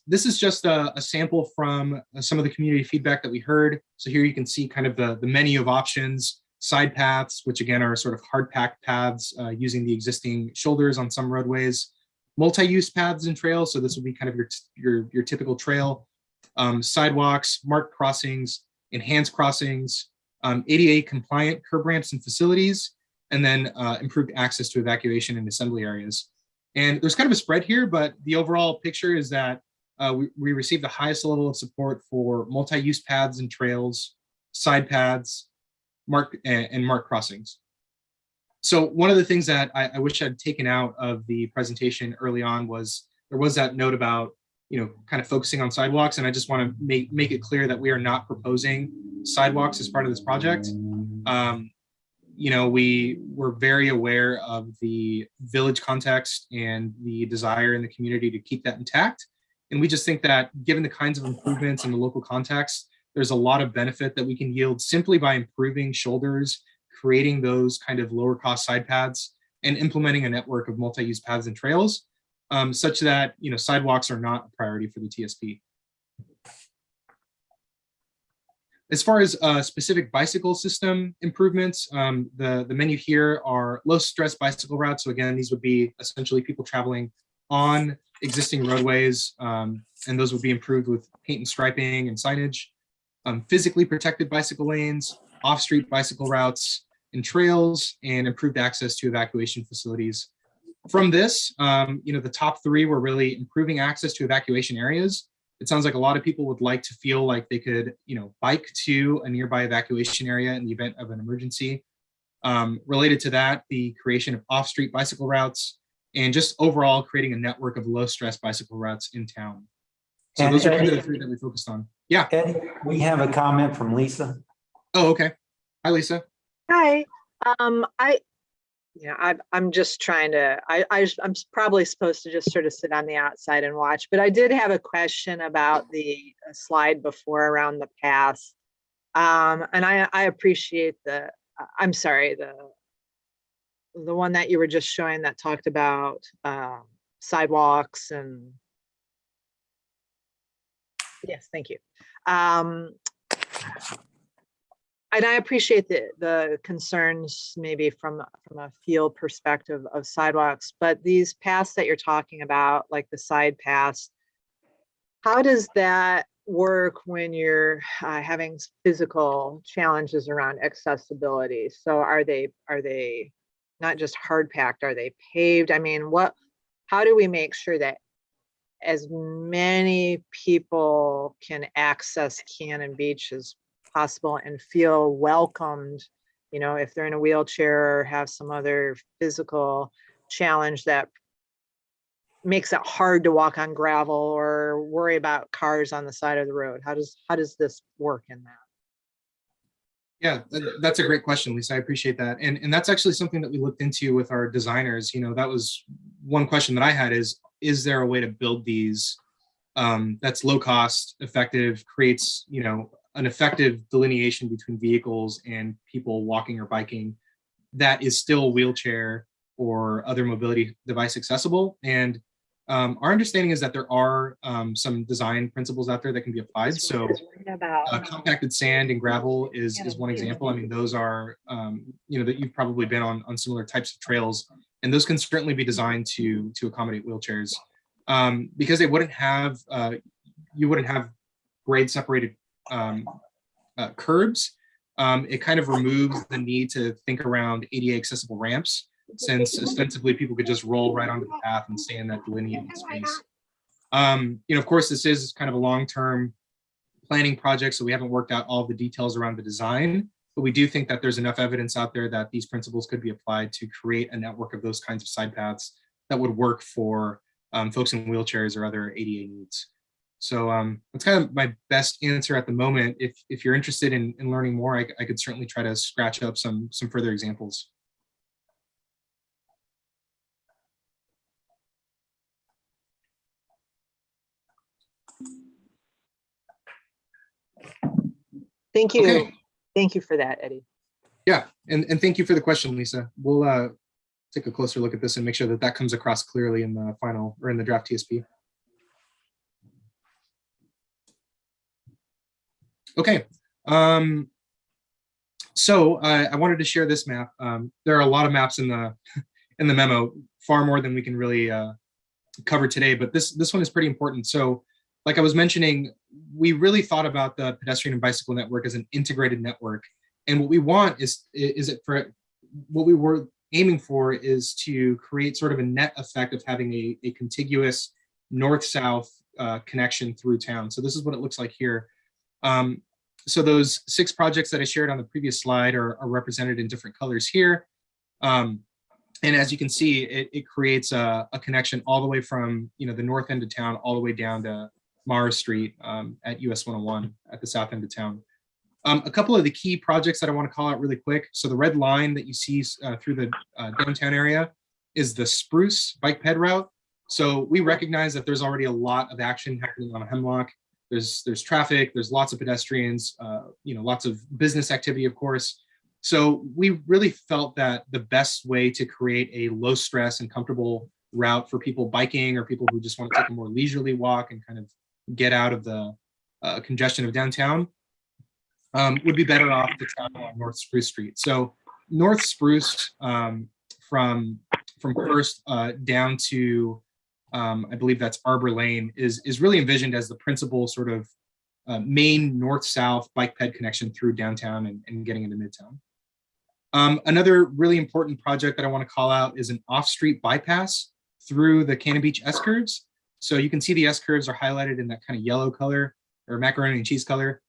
this is just a sample from some of the community feedback that we heard. So here you can see kind of the menu of options, side paths, which again are sort of hard packed paths using the existing shoulders on some roadways, multi-use paths and trails. So this would be kind of your typical trail, sidewalks, marked crossings, enhanced crossings, ADA compliant curb ramps and facilities, and then improved access to evacuation and assembly areas. And there's kind of a spread here, but the overall picture is that we received the highest level of support for multi-use paths and trails, side paths, marked crossings. So one of the things that I wish I'd taken out of the presentation early on was there was that note about kind of focusing on sidewalks, and I just want to make it clear that we are not proposing sidewalks as part of this project. We were very aware of the village context and the desire in the community to keep that intact. And we just think that given the kinds of improvements in the local context, there's a lot of benefit that we can yield simply by improving shoulders, creating those kind of lower cost side paths, and implementing a network of multi-use paths and trails, such that sidewalks are not a priority for the TSP. As far as specific bicycle system improvements, the menu here are low stress bicycle routes. So again, these would be essentially people traveling on existing roadways, and those would be improved with paint and striping and signage. Physically protected bicycle lanes, off-street bicycle routes and trails, and improved access to evacuation facilities. From this, the top three were really improving access to evacuation areas. It sounds like a lot of people would like to feel like they could, bike to a nearby evacuation area in the event of an emergency. Related to that, the creation of off-street bicycle routes, and just overall creating a network of low-stress bicycle routes in town. So those are kind of the three that we focused on. Yeah. Eddie, we have a comment from Lisa. Oh, okay. Hi, Lisa. Hi. I'm just trying to, I'm probably supposed to just sort of sit on the outside and watch, but I did have a question about the slide before around the paths. And I appreciate the one that you were just showing that talked about sidewalks and yes, thank you. And I appreciate the concerns maybe from a field perspective of sidewalks, but these paths that you're talking about, like the side paths, how does that work when you're having physical challenges around accessibility? So are they not just hard packed, are they paved? I mean, how do we make sure that as many people can access Cannon Beach as possible and feel welcomed, if they're in a wheelchair or have some other physical challenge that makes it hard to walk on gravel or worry about cars on the side of the road? How does this work in that? Yeah, that's a great question, Lisa. I appreciate that. And that's actually something that we looked into with our designers. That was one question that I had is there a way to build these that's low cost, effective, creates, an effective delineation between vehicles and people walking or biking that is still wheelchair or other mobility device accessible. And our understanding is that there are some design principles out there that can be applied. So compacted sand and gravel is one example. I mean, those are, that you've probably been on similar types of trails, and those can certainly be designed to accommodate wheelchairs because they wouldn't have, you wouldn't have grade separated curbs, it kind of removes the need to think around ADA accessible ramps, since ostensibly people could just roll right onto the path and stay in that delineated space. Of course, this is kind of a long-term planning project, so we haven't worked out all of the details around the design, but we do think that there's enough evidence out there that these principles could be applied to create a network of those kinds of side paths that would work for folks in wheelchairs or other ADA needs. So that's kind of my best answer at the moment. If you're interested in learning more, I could certainly try to scratch up some further examples. Thank you. Okay. Thank you for that, Eddie. Yeah, and thank you for the question, Lisa. We'll take a closer look at this and make sure that that comes across clearly in the final or in the draft TSP. Okay, so I wanted to share this map. There are a lot of maps in the memo, far more than we can really cover today, but this one is pretty important. So like I was mentioning, we really thought about the pedestrian and bicycle network as an integrated network. And what we want what we were aiming for is to create sort of a net effect of having a contiguous north-south connection through town. So this is what it looks like here. So those 6 projects that I shared on the previous slide are represented in different colors here. And as you can see, it creates a connection all the way from the north end of town all the way down to Mars Street at US 101 at the south end of town. A couple of the key projects that I want to call out really quick. So the red line that you see through the downtown area is the Spruce bike ped route. So we recognize that there's already a lot of action happening on Hemlock. There's traffic, there's lots of pedestrians, lots of business activity, of course. So we really felt that the best way to create a low stress and comfortable route for people biking or people who just want to take a more leisurely walk and kind of get out of the congestion of downtown would be better off to travel on North Spruce Street. So North Spruce from First down to I believe that's Arbor Lane is really envisioned as the principal sort of main north-south bike ped connection through downtown and getting into Midtown. Another really important project that I want to call out is an off-street bypass through the Cannon Beach S-curves. So you can see the S-curves are highlighted in that kind of yellow color or macaroni and cheese color.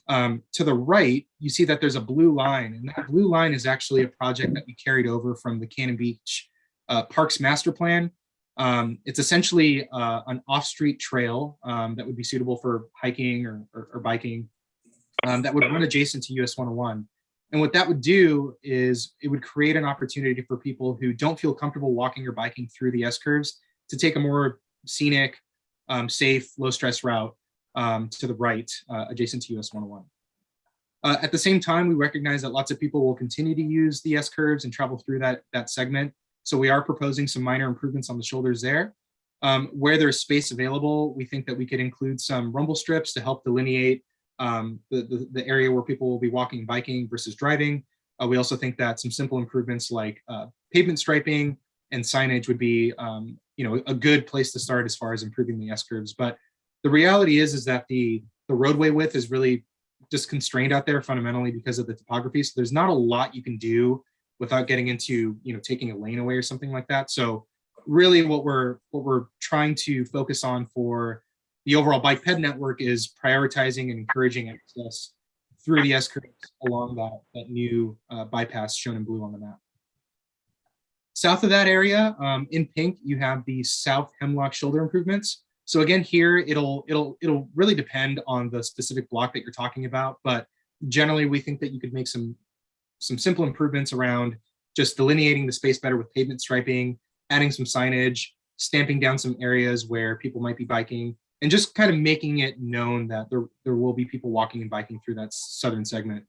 To the right, you see that there's a blue line, and that blue line is actually a project that we carried over from the Cannon Beach Parks Master Plan. It's essentially an off-street trail that would be suitable for hiking or biking that would run adjacent to US 101. And what that would do is it would create an opportunity for people who don't feel comfortable walking or biking through the S-curves to take a more scenic, safe, low-stress route to the right, adjacent to US 101. At the same time, we recognize that lots of people will continue to use the S-curves and travel through that segment. So we are proposing some minor improvements on the shoulders there. Where there's space available, we think that we could include some rumble strips to help delineate the area where people will be walking and biking versus driving. We also think that some simple improvements like pavement striping and signage would be a good place to start as far as improving the S-curves. But the reality is that the roadway width is really just constrained out there fundamentally because of the topography. So there's not a lot you can do without getting into taking a lane away or something like that. So really what we're trying to focus on for the overall bike ped network is prioritizing and encouraging access through the S-curves along that new bypass shown in blue on the map. South of that area, in pink, you have the South Hemlock shoulder improvements. So again, here it'll really depend on the specific block that you're talking about, but generally we think that you could make some simple improvements around just delineating the space better with pavement striping, adding some signage, stamping down some areas where people might be biking, and just kind of making it known that there will be people walking and biking through that southern segment.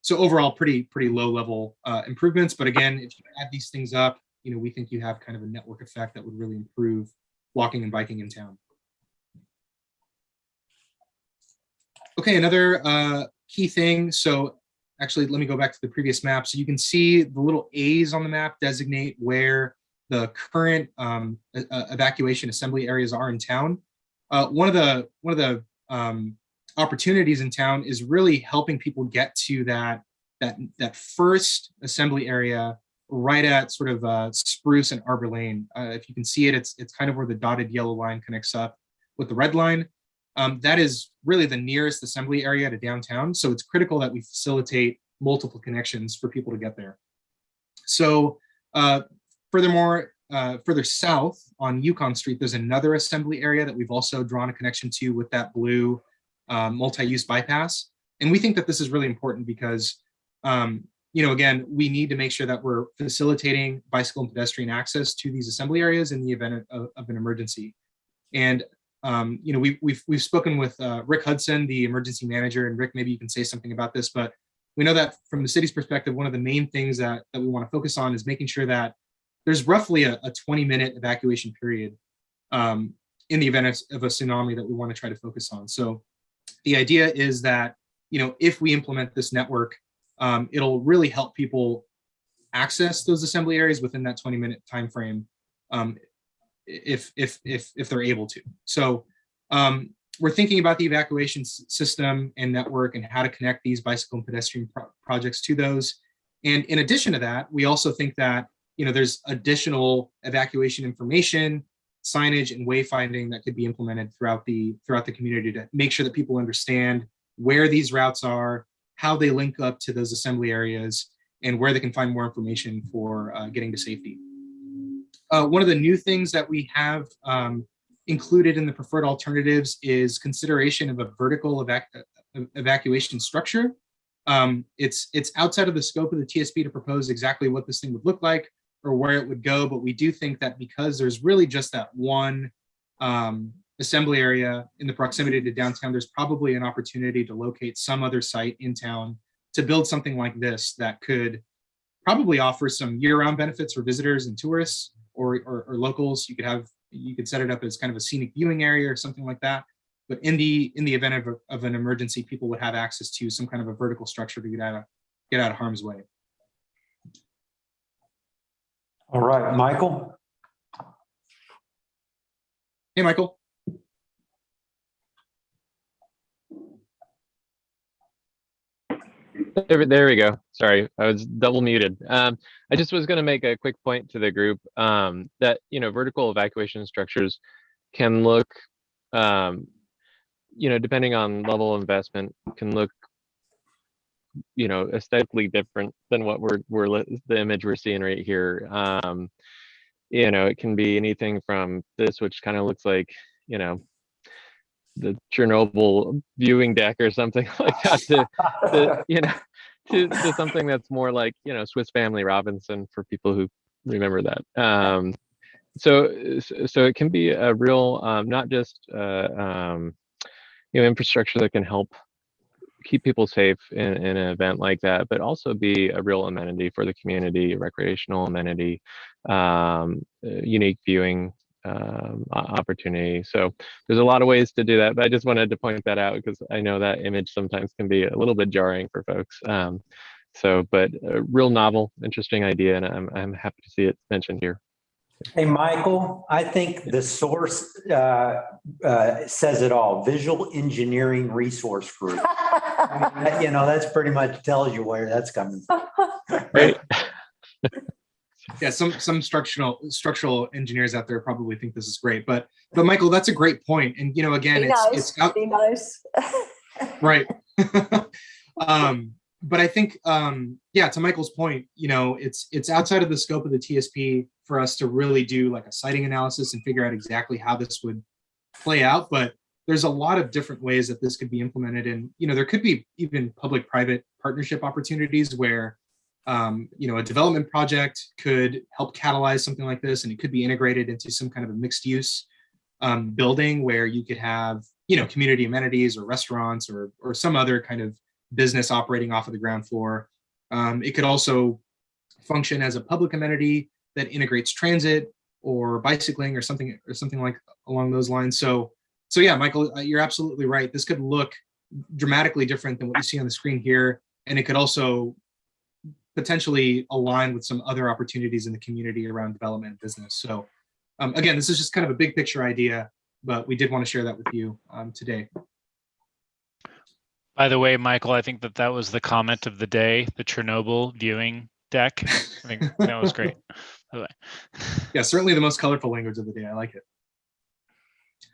So overall, pretty low level improvements. But again, if you add these things up, we think you have kind of a network effect that would really improve walking and biking in town. Okay, another key thing. So actually, let me go back to the previous map. So you can see the little A's on the map designate where the current evacuation assembly areas are in town. One of the opportunities in town is really helping people get to that first assembly area right at sort of Spruce and Arbor Lane. If you can see it, it's kind of where the dotted yellow line connects up with the red line. That is really the nearest assembly area to downtown. So it's critical that we facilitate multiple connections for people to get there. So furthermore, further south on Yukon Street, there's another assembly area that we've also drawn a connection to with that blue multi-use bypass. And we think that this is really important because, again, we need to make sure that we're facilitating bicycle and pedestrian access to these assembly areas in the event of an emergency. And, we've spoken with Rick Hudson, the emergency manager, and Rick, maybe you can say something about this, but we know that from the city's perspective, one of the main things that we want to focus on is making sure that there's roughly a 20-minute evacuation period in the event of a tsunami that we want to try to focus on. So the idea is that, if we implement this network, it'll really help people access those assembly areas within that 20-minute time frame, if they're able to. So we're thinking about the evacuation system and network and how to connect these bicycle and pedestrian projects to those. And in addition to that, we also think that there's additional evacuation information, signage, and wayfinding that could be implemented throughout the community to make sure that people understand where these routes are, how they link up to those assembly areas, and where they can find more information for getting to safety. One of the new things that we have included in the preferred alternatives is consideration of a vertical evacuation structure. It's outside of the scope of the TSP to propose exactly what this thing would look like or where it would go, but we do think that because there's really just that one assembly area in the proximity to downtown, there's probably an opportunity to locate some other site in town to build something like this that could probably offer some year-round benefits for visitors and tourists or locals. You could set it up as kind of a scenic viewing area or something like that. But in the event of an emergency, people would have access to some kind of a vertical structure to get out of harm's way. All right, Michael. Hey, Michael. There we go. Sorry, I was double muted. I just was going to make a quick point to the group that vertical evacuation structures can look, depending on level of investment, can look, aesthetically different than what the image we're seeing right here. It can be anything from this, which kind of looks like, the Chernobyl viewing deck or something like that, to something that's more like Swiss Family Robinson for people who remember that. So it can be a real not just infrastructure that can help keep people safe in an event like that, but also be a real amenity for the community, a recreational amenity, unique viewing opportunity. So there's a lot of ways to do that, but I just wanted to point that out because I know that image sometimes can be a little bit jarring for folks. But a real novel, interesting idea, and I'm happy to see it mentioned here. Hey, Michael, I think the source says it all. Visual Engineering Resource Group. That's pretty much tells you where that's coming from. Right. Yeah, some structural engineers out there probably think this is great, but Michael, that's a great point. And again, it's out. Be nice. Right. But I think, to Michael's point, it's outside of the scope of the TSP for us to really do like a siting analysis and figure out exactly how this would play out. But there's a lot of different ways that this could be implemented. And, there could be even public-private partnership opportunities where, a development project could help catalyze something like this, and it could be integrated into some kind of a mixed use building where you could have, community amenities or restaurants or some other kind of business operating off of the ground floor. It could also function as a public amenity that integrates transit or bicycling or something like along those lines. So yeah, Michael, you're absolutely right. This could look dramatically different than what you see on the screen here, and it could also potentially align with some other opportunities in the community around development and business. So again, this is just kind of a big picture idea, but we did want to share that with you today. By the way, Michael, I think that was the comment of the day, the Chernobyl viewing deck. I think that was great. By the way. Yeah, certainly the most colorful language of the day. I like it.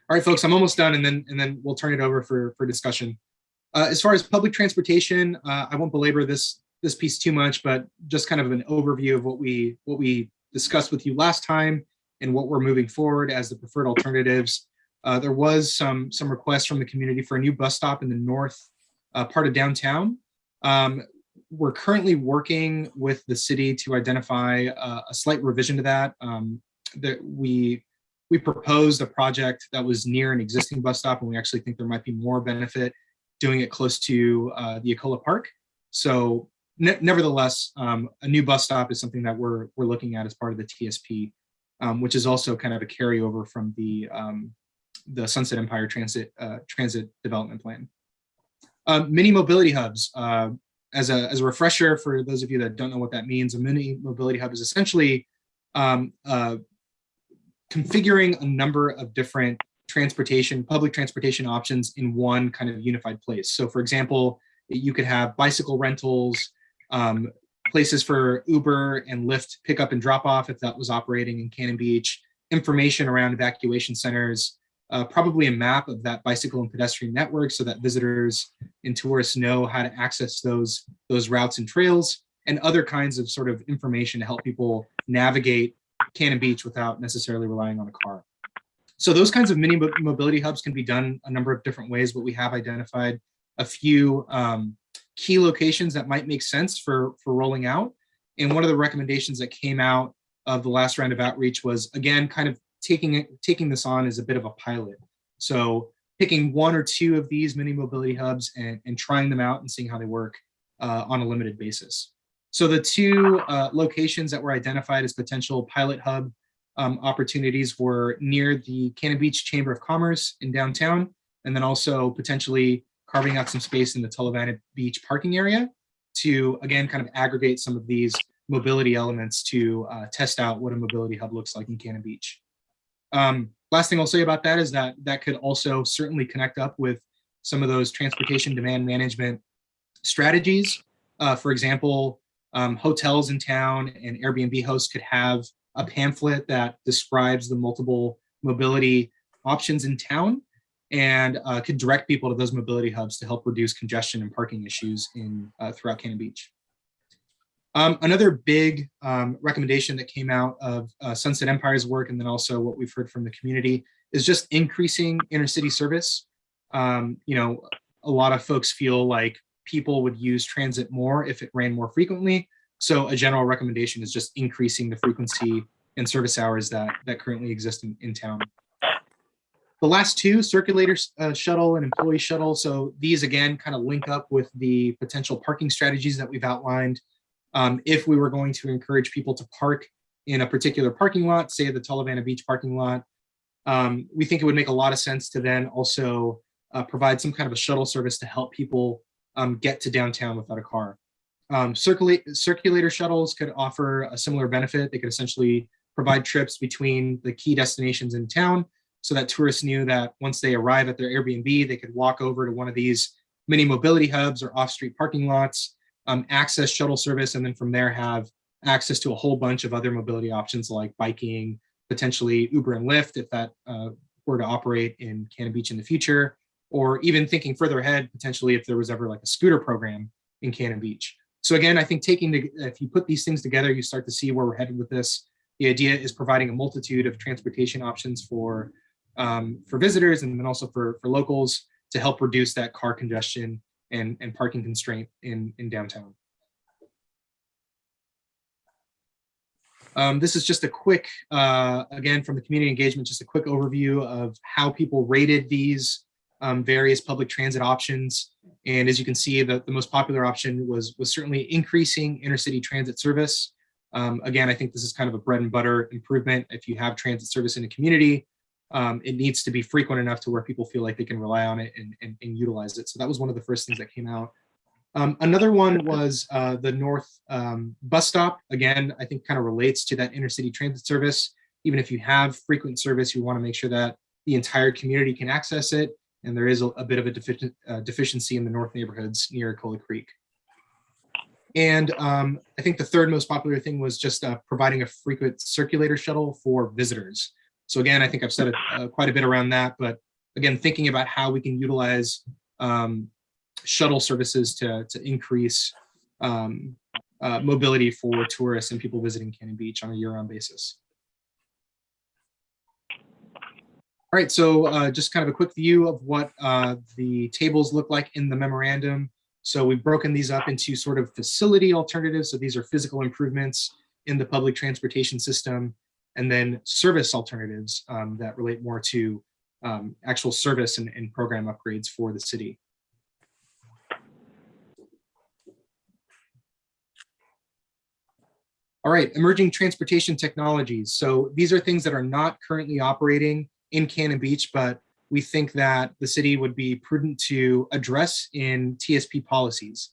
All right, folks, I'm almost done, and then we'll turn it over for discussion. As far as public transportation, I won't belabor this piece too much, but just kind of an overview of what we discussed with you last time and what we're moving forward as the preferred alternatives. There was some requests from the community for a new bus stop in the north part of downtown. We're currently working with the city to identify a slight revision to that. That we proposed a project that was near an existing bus stop, and we actually think there might be more benefit doing it close to the Ecola Park. So nevertheless, a new bus stop is something that we're looking at as part of the TSP, which is also kind of a carryover from the Sunset Empire Transit Development Plan. Mini mobility hubs. As a refresher for those of you that don't know what that means, a mini mobility hub is essentially configuring a number of different public transportation options in one kind of unified place. So for example, you could have bicycle rentals, places for Uber and Lyft pickup and drop off if that was operating in Cannon Beach, information around evacuation centers, probably a map of that bicycle and pedestrian network so that visitors and tourists know how to access those routes and trails, and other kinds of sort of information to help people navigate Cannon Beach without necessarily relying on a car. So those kinds of mini mobility hubs can be done a number of different ways, but we have identified a few key locations that might make sense for rolling out. And one of the recommendations that came out of the last round of outreach was, again, kind of taking this on as a bit of a pilot. So picking one or two of these mini mobility hubs and trying them out and seeing how they work on a limited basis. So the two locations that were identified as potential pilot hub opportunities were near the Cannon Beach Chamber of Commerce in downtown, and then also potentially carving out some space in the Tullavana Beach parking area to, again, kind of aggregate some of these mobility elements to test out what a mobility hub looks like in Cannon Beach. Last thing I'll say about that is that could also certainly connect up with some of those transportation demand management strategies. For example, hotels in town and Airbnb hosts could have a pamphlet that describes the multiple mobility options in town and could direct people to those mobility hubs to help reduce congestion and parking issues throughout Cannon Beach. Another big recommendation that came out of Sunset Empire's work, and then also what we've heard from the community, is just increasing intercity service. A lot of folks feel like people would use transit more if it ran more frequently. So a general recommendation is just increasing the frequency and service hours that currently exist in town. The last two, circulator shuttle and employee shuttle. So these, again, kind of link up with the potential parking strategies that we've outlined. If we were going to encourage people to park in a particular parking lot, say the Tullavana Beach parking lot, we think it would make a lot of sense to then also provide some kind of a shuttle service to help people get to downtown without a car. Circulator shuttles could offer a similar benefit. They could essentially provide trips between the key destinations in town so that tourists knew that once they arrive at their Airbnb, they could walk over to one of these mini mobility hubs or off-street parking lots, access shuttle service, and then from there have access to a whole bunch of other mobility options like biking, potentially Uber and Lyft if that were to operate in Cannon Beach in the future, or even thinking further ahead, potentially if there was ever like a scooter program in Cannon Beach. So again, I think if you put these things together, you start to see where we're headed with this. The idea is providing a multitude of transportation options for visitors and then also for locals to help reduce that car congestion and parking constraint in downtown. This is just a quick, again, from the community engagement, just a quick overview of how people rated these various public transit options. And as you can see, the most popular option was certainly increasing intercity transit service. Again, I think this is kind of a bread and butter improvement. If you have transit service in a community, it needs to be frequent enough to where people feel like they can rely on it and utilize it. So that was one of the first things that came out. Another one was the North bus stop. Again, I think kind of relates to that intercity transit service. Even if you have frequent service, you want to make sure that the entire community can access it. And there is a bit of a deficiency in the north neighborhoods near Cola Creek. And I think the third most popular thing was just providing a frequent circulator shuttle for visitors. So again, I think I've said quite a bit around that, but again, thinking about how we can utilize shuttle services to increase mobility for tourists and people visiting Cannon Beach on a year-round basis. All right, so just kind of a quick view of what the tables look like in the memorandum. So we've broken these up into sort of facility alternatives. So these are physical improvements in the public transportation system, and then service alternatives that relate more to actual service and program upgrades for the city. All right, emerging transportation technologies. So these are things that are not currently operating in Cannon Beach, but we think that the city would be prudent to address in TSP policies.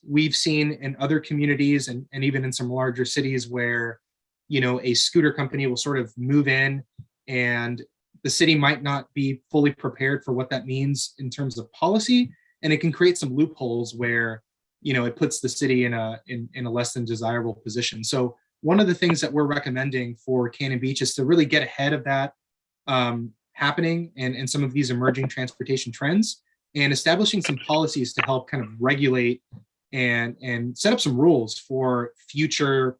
We've seen in other communities and even in some larger cities where, you know, a scooter company will sort of move in and the city might not be fully prepared for what that means in terms of policy. And it can create some loopholes where, you know, it puts the city in a less than desirable position. So one of the things that we're recommending for Cannon Beach is to really get ahead of that happening and some of these emerging transportation trends, and establishing some policies to help kind of regulate and set up some rules for future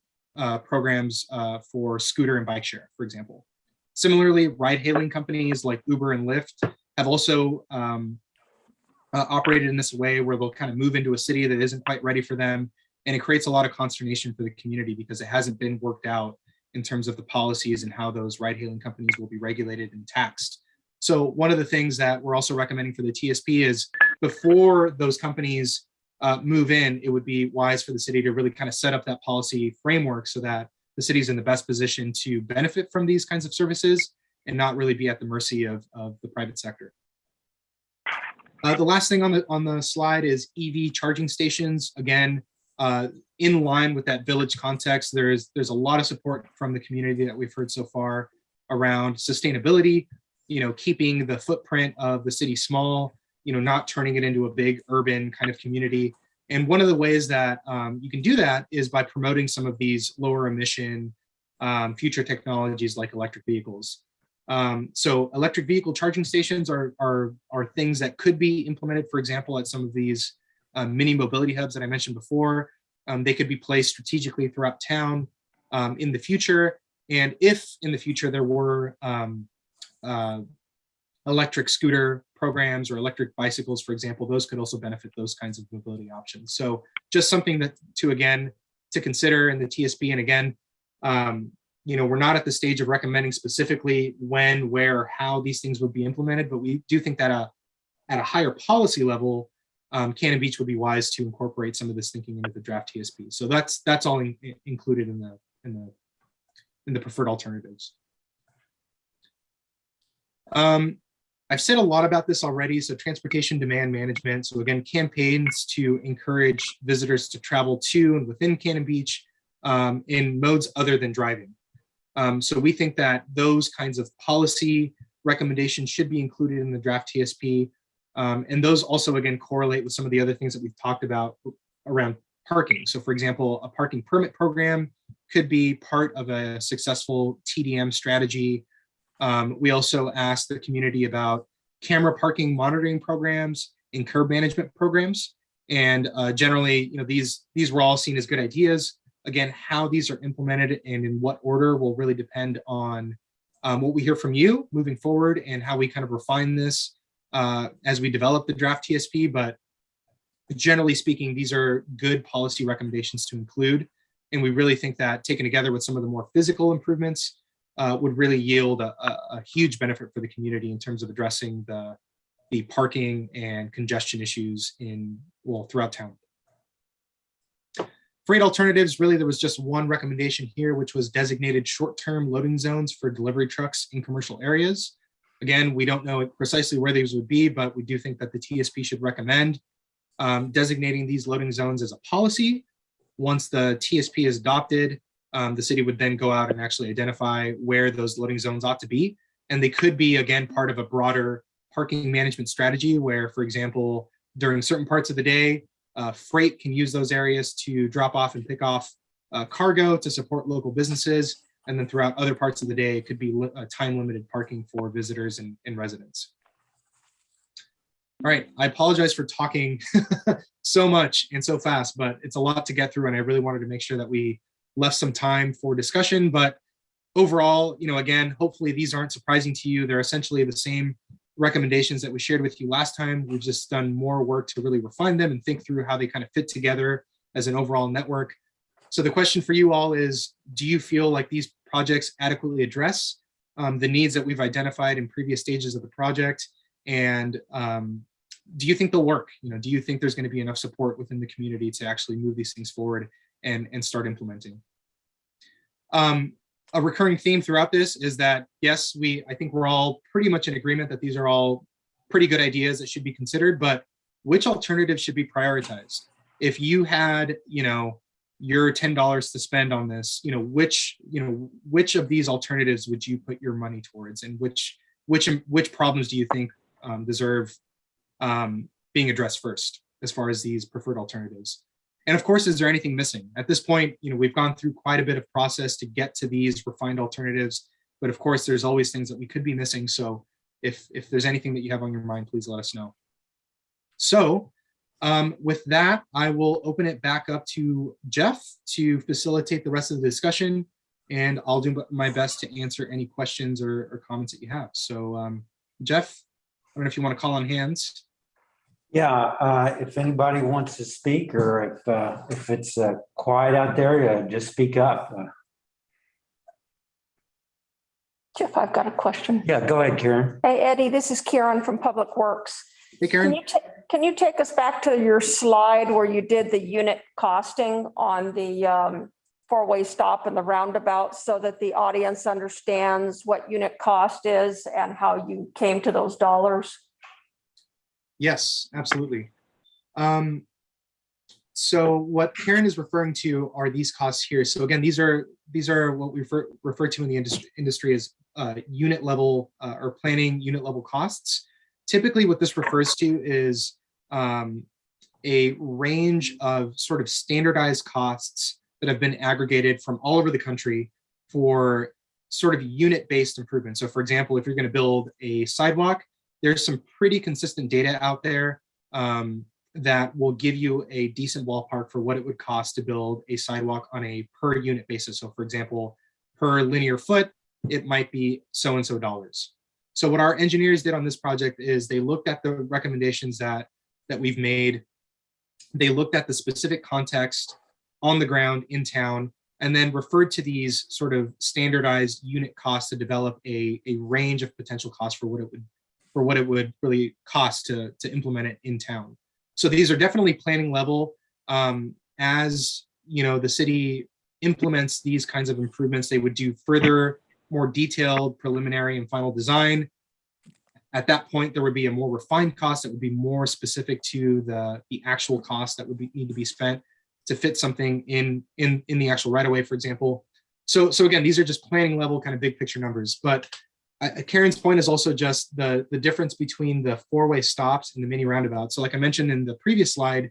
programs for scooter and bike share, for example. Similarly, ride-hailing companies like Uber and Lyft have also operated in this way where they'll kind of move into a city that isn't quite ready for them, and it creates a lot of consternation for the community because it hasn't been worked out in terms of the policies and how those ride-hailing companies will be regulated and taxed. So one of the things that we're also recommending for the TSP is before those companies move in, it would be wise for the city to really kind of set up that policy framework so that the city's in the best position to benefit from these kinds of services and not really be at the mercy of the private sector. The last thing on the slide is EV charging stations. Again, in line with that village context, there's a lot of support from the community that we've heard so far around sustainability, you know, keeping the footprint of the city small, you know, not turning it into a big urban kind of community. And one of the ways that you can do that is by promoting some of these lower emission future technologies like electric vehicles. So electric vehicle charging stations are things that could be implemented, for example, at some of these mini mobility hubs that I mentioned before. They could be placed strategically throughout town in the future. And if in the future there were electric scooter programs or electric bicycles, for example, those could also benefit those kinds of mobility options. So just something that to consider in the TSP. And again, you know, we're not at the stage of recommending specifically when, where, or how these things would be implemented, but we do think that at a higher policy level, Cannon Beach would be wise to incorporate some of this thinking into the draft TSP. So that's all included in the preferred alternatives. I've said a lot about this already. So transportation demand management. So again, campaigns to encourage visitors to travel to and within Cannon Beach in modes other than driving. So we think that those kinds of policy recommendations should be included in the draft TSP. And those also, again, correlate with some of the other things that we've talked about around parking. So for example, a parking permit program could be part of a successful TDM strategy. We also asked the community about camera parking monitoring programs and curb management programs. And generally, you know, these were all seen as good ideas. Again, how these are implemented and in what order will really depend on what we hear from you moving forward and how we kind of refine this as we develop the draft TSP. But generally speaking, these are good policy recommendations to include. And we really think that taken together with some of the more physical improvements would really yield a huge benefit for the community in terms of addressing the parking and congestion issues throughout town. Freight alternatives, really, there was just one recommendation here, which was designated short-term loading zones for delivery trucks in commercial areas. Again, we don't know precisely where these would be, but we do think that the TSP should recommend designating these loading zones as a policy. Once the TSP is adopted, the city would then go out and actually identify where those loading zones ought to be. And they could be, again, part of a broader parking management strategy where, for example, during certain parts of the day, freight can use those areas to drop off and pick off cargo to support local businesses. And then throughout other parts of the day, it could be time limited parking for visitors and residents. All right, I apologize for talking so much and so fast, but it's a lot to get through, and I really wanted to make sure that we left some time for discussion. But overall, again, hopefully these aren't surprising to you. They're essentially the same recommendations that we shared with you last time. We've just done more work to really refine them and think through how they kind of fit together as an overall network. So the question for you all is, do you feel like these projects adequately address the needs that we've identified in previous stages of the project? And do you think they'll work? Do you think there's going to be enough support within the community to actually move these things forward and start implementing? A recurring theme throughout this is that, yes, I think we're all pretty much in agreement that these are all pretty good ideas that should be considered, but which alternatives should be prioritized? If you had, your $10 to spend on this, which of these alternatives would you put your money towards, and which problems do you think deserve being addressed first as far as these preferred alternatives? And of course, is there anything missing? At this point, we've gone through quite a bit of process to get to these refined alternatives, but of course, there's always things that we could be missing. So if there's anything that you have on your mind, please let us know. So with that, I will open it back up to Jeff to facilitate the rest of the discussion, and I'll do my best to answer any questions or comments that you have. So Jeff, I don't know if you want to call on hands. Yeah, if anybody wants to speak, or if it's quiet out there, just speak up. Jeff, I've got a question. Yeah, go ahead, Karen. Hey, Eddie, this is Karen from Public Works. Hey, Karen. Can you take us back to your slide where you did the unit costing on the four-way stop and the roundabout, so that the audience understands what unit cost is and how you came to those dollars? Yes, absolutely. So what Karen is referring to are these costs here. So again, these are what we refer to in the industry as unit level or planning unit level costs. Typically, what this refers to is a range of sort of standardized costs that have been aggregated from all over the country for sort of unit-based improvements. So for example, if you're going to build a sidewalk, there's some pretty consistent data out there that will give you a decent ballpark for what it would cost to build a sidewalk on a per unit basis. So for example, per linear foot, it might be so-and-so dollars. So what our engineers did on this project is they looked at the recommendations that we've made. They looked at the specific context on the ground in town, and then referred to these sort of standardized unit costs to develop a range of potential costs for what it would really cost to implement it in town. So these are definitely planning level. As the city implements these kinds of improvements, they would do further, more detailed preliminary and final design. At that point, there would be a more refined cost that would be more specific to the actual cost that would need to be spent to fit something in the actual right of way, for example. So again, these are just planning level kind of big picture numbers. But Karen's point is also just the difference between the four-way stops and the mini roundabout. So like I mentioned in the previous slide,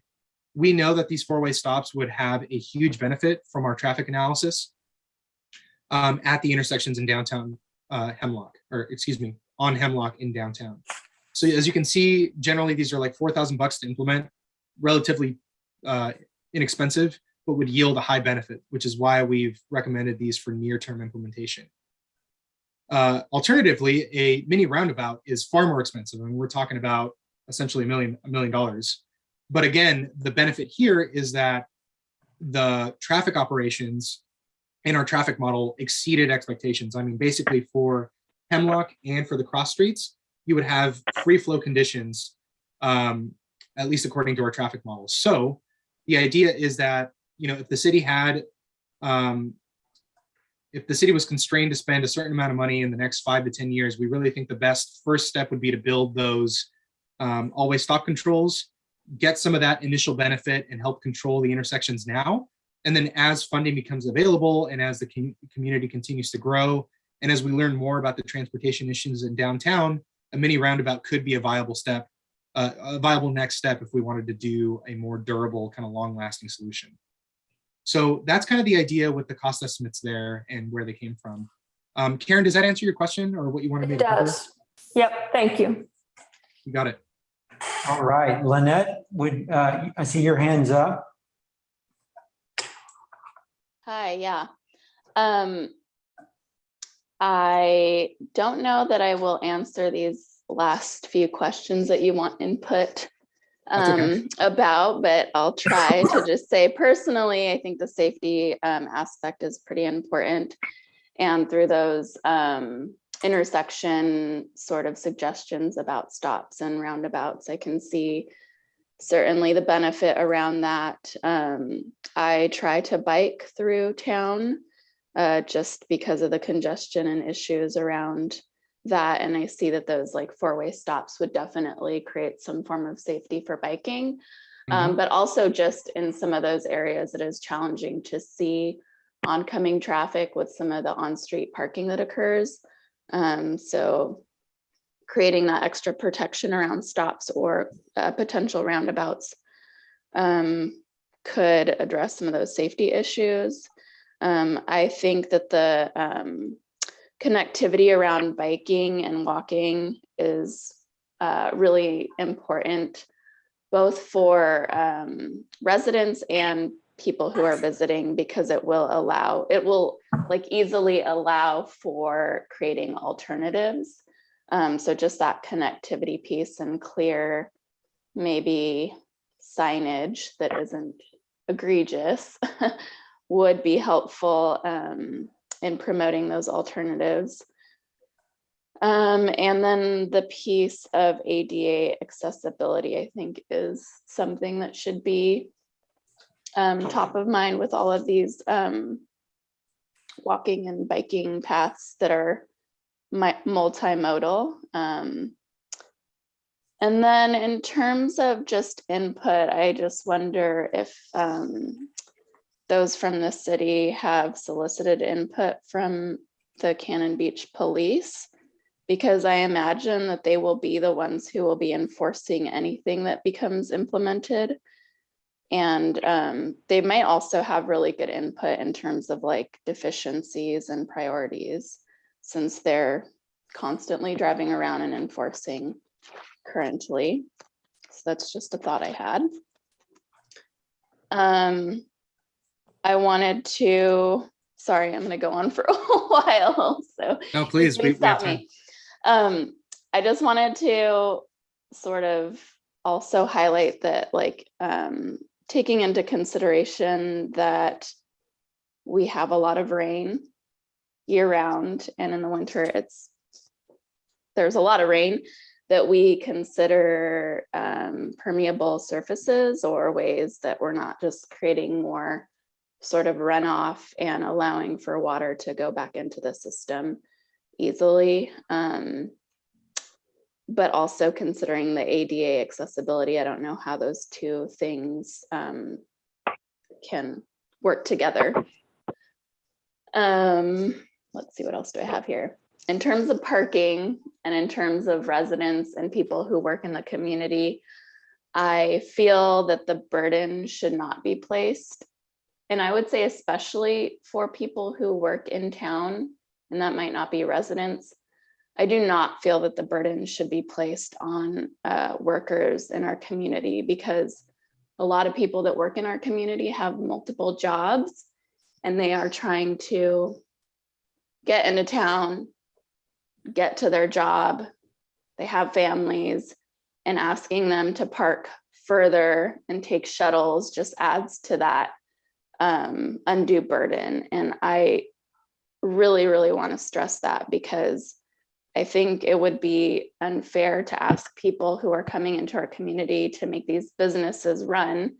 we know that these four-way stops would have a huge benefit from our traffic analysis at the intersections in downtown Hemlock, or excuse me, on Hemlock in downtown. So as you can see, generally these are like $4,000 to implement, relatively inexpensive, but would yield a high benefit, which is why we've recommended these for near-term implementation. Alternatively, a mini roundabout is far more expensive. I mean, we're talking about essentially $1 million. But again, the benefit here is that the traffic operations in our traffic model exceeded expectations. I mean, basically for Hemlock and for the cross streets, you would have free flow conditions, at least according to our traffic model. So the idea is that, if the city had, if the city was constrained to spend a certain amount of money in the next 5 to 10 years, we really think the best first step would be to build those always stop controls, get some of that initial benefit and help control the intersections now. And then as funding becomes available and as the community continues to grow, and as we learn more about the transportation issues in downtown, a mini roundabout could be a viable step, a viable next step if we wanted to do a more durable, kind of long-lasting solution. So that's kind of the idea with the cost estimates there and where they came from. Karen, does that answer your question or what you wanted me It to cover? does. Yep, thank you. You got it. All right, Lynette, I see your hands up. Hi, yeah. I don't know that I will answer these last few questions that you want input Okay. about, but I'll try to just say personally, I think the safety aspect is pretty important. And through those intersection sort of suggestions about stops and roundabouts, I can see certainly the benefit around that. I try to bike through town just because of the congestion and issues around that. And I see that those like four-way stops would definitely create some form of safety for biking. But also just in some of those areas, it is challenging to see oncoming traffic with some of the on-street parking that occurs. So creating that extra protection around stops or potential roundabouts could address some of those safety issues. I think that the connectivity around biking and walking is really important, both for residents and people who are visiting, because it will like easily allow for creating alternatives. So just that connectivity piece and clear, maybe signage that isn't egregious would be helpful in promoting those alternatives. And then the piece of ADA accessibility, I think, is something that should be top of mind with all of these walking and biking paths that are multimodal. And then in terms of just input, I just wonder if those from the city have solicited input from the Cannon Beach Police, because I imagine that they will be the ones who will be enforcing anything that becomes implemented. And they might also have really good input in terms of like deficiencies and priorities, since they're constantly driving around and enforcing currently. So that's just a thought I had. I wanted to, sorry, I'm gonna go on for a while. So No, please, we have stop time. me. I just wanted to sort of also highlight that, like, taking into consideration that we have a lot of rain year round, and in the winter there's a lot of rain, that we consider permeable surfaces or ways that we're not just creating more sort of runoff and allowing for water to go back into the system easily. But also considering the ADA accessibility. I don't know how those two things can work together. Let's see, what else do I have here? In terms of parking and in terms of residents and people who work in the community, I feel that the burden should not be placed. And I would say especially for people who work in town, and that might not be residents, I do not feel that the burden should be placed on workers in our community, because a lot of people that work in our community have multiple jobs and they are trying to get into town, get to their job. They have families, and asking them to park further and take shuttles just adds to that undue burden. And I really, really want to stress that, because I think it would be unfair to ask people who are coming into our community to make these businesses run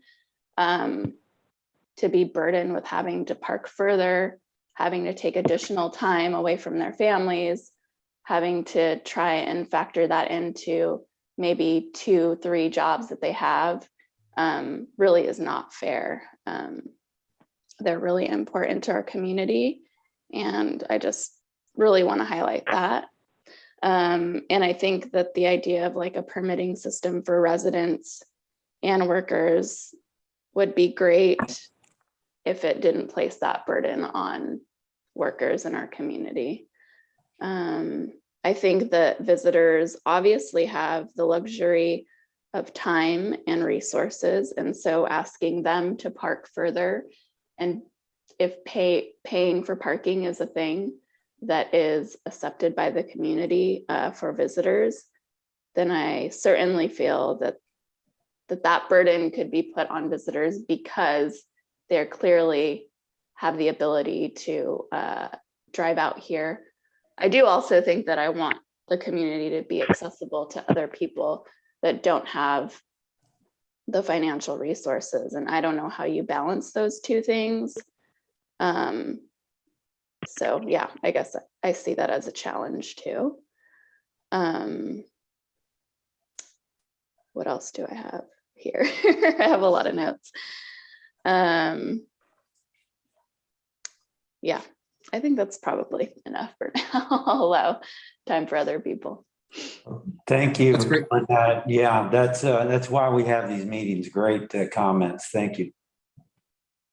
to be burdened with having to park further, having to take additional time away from their families, having to try and factor that into maybe 2-3 jobs that they have, really is not fair. They're really important to our community, and I just really want to highlight that. And I think that the idea of like a permitting system for residents and workers would be great if it didn't place that burden on workers in our community. I think that visitors obviously have the luxury of time and resources, and so asking them to park further, and if paying for parking is a thing that is accepted by the community for visitors, then I certainly feel that burden could be put on visitors because they're clearly have the ability to drive out here. I do also think that I want the community to be accessible to other people that don't have the financial resources. And I don't know how you balance those two things. So yeah, I guess I see that as a challenge too. What else do I have here? I have a lot of notes. Yeah, I think that's probably enough for now. I'll allow time for other people. Thank you. That's great. Yeah, that's why we have these meetings. Great comments. Thank you.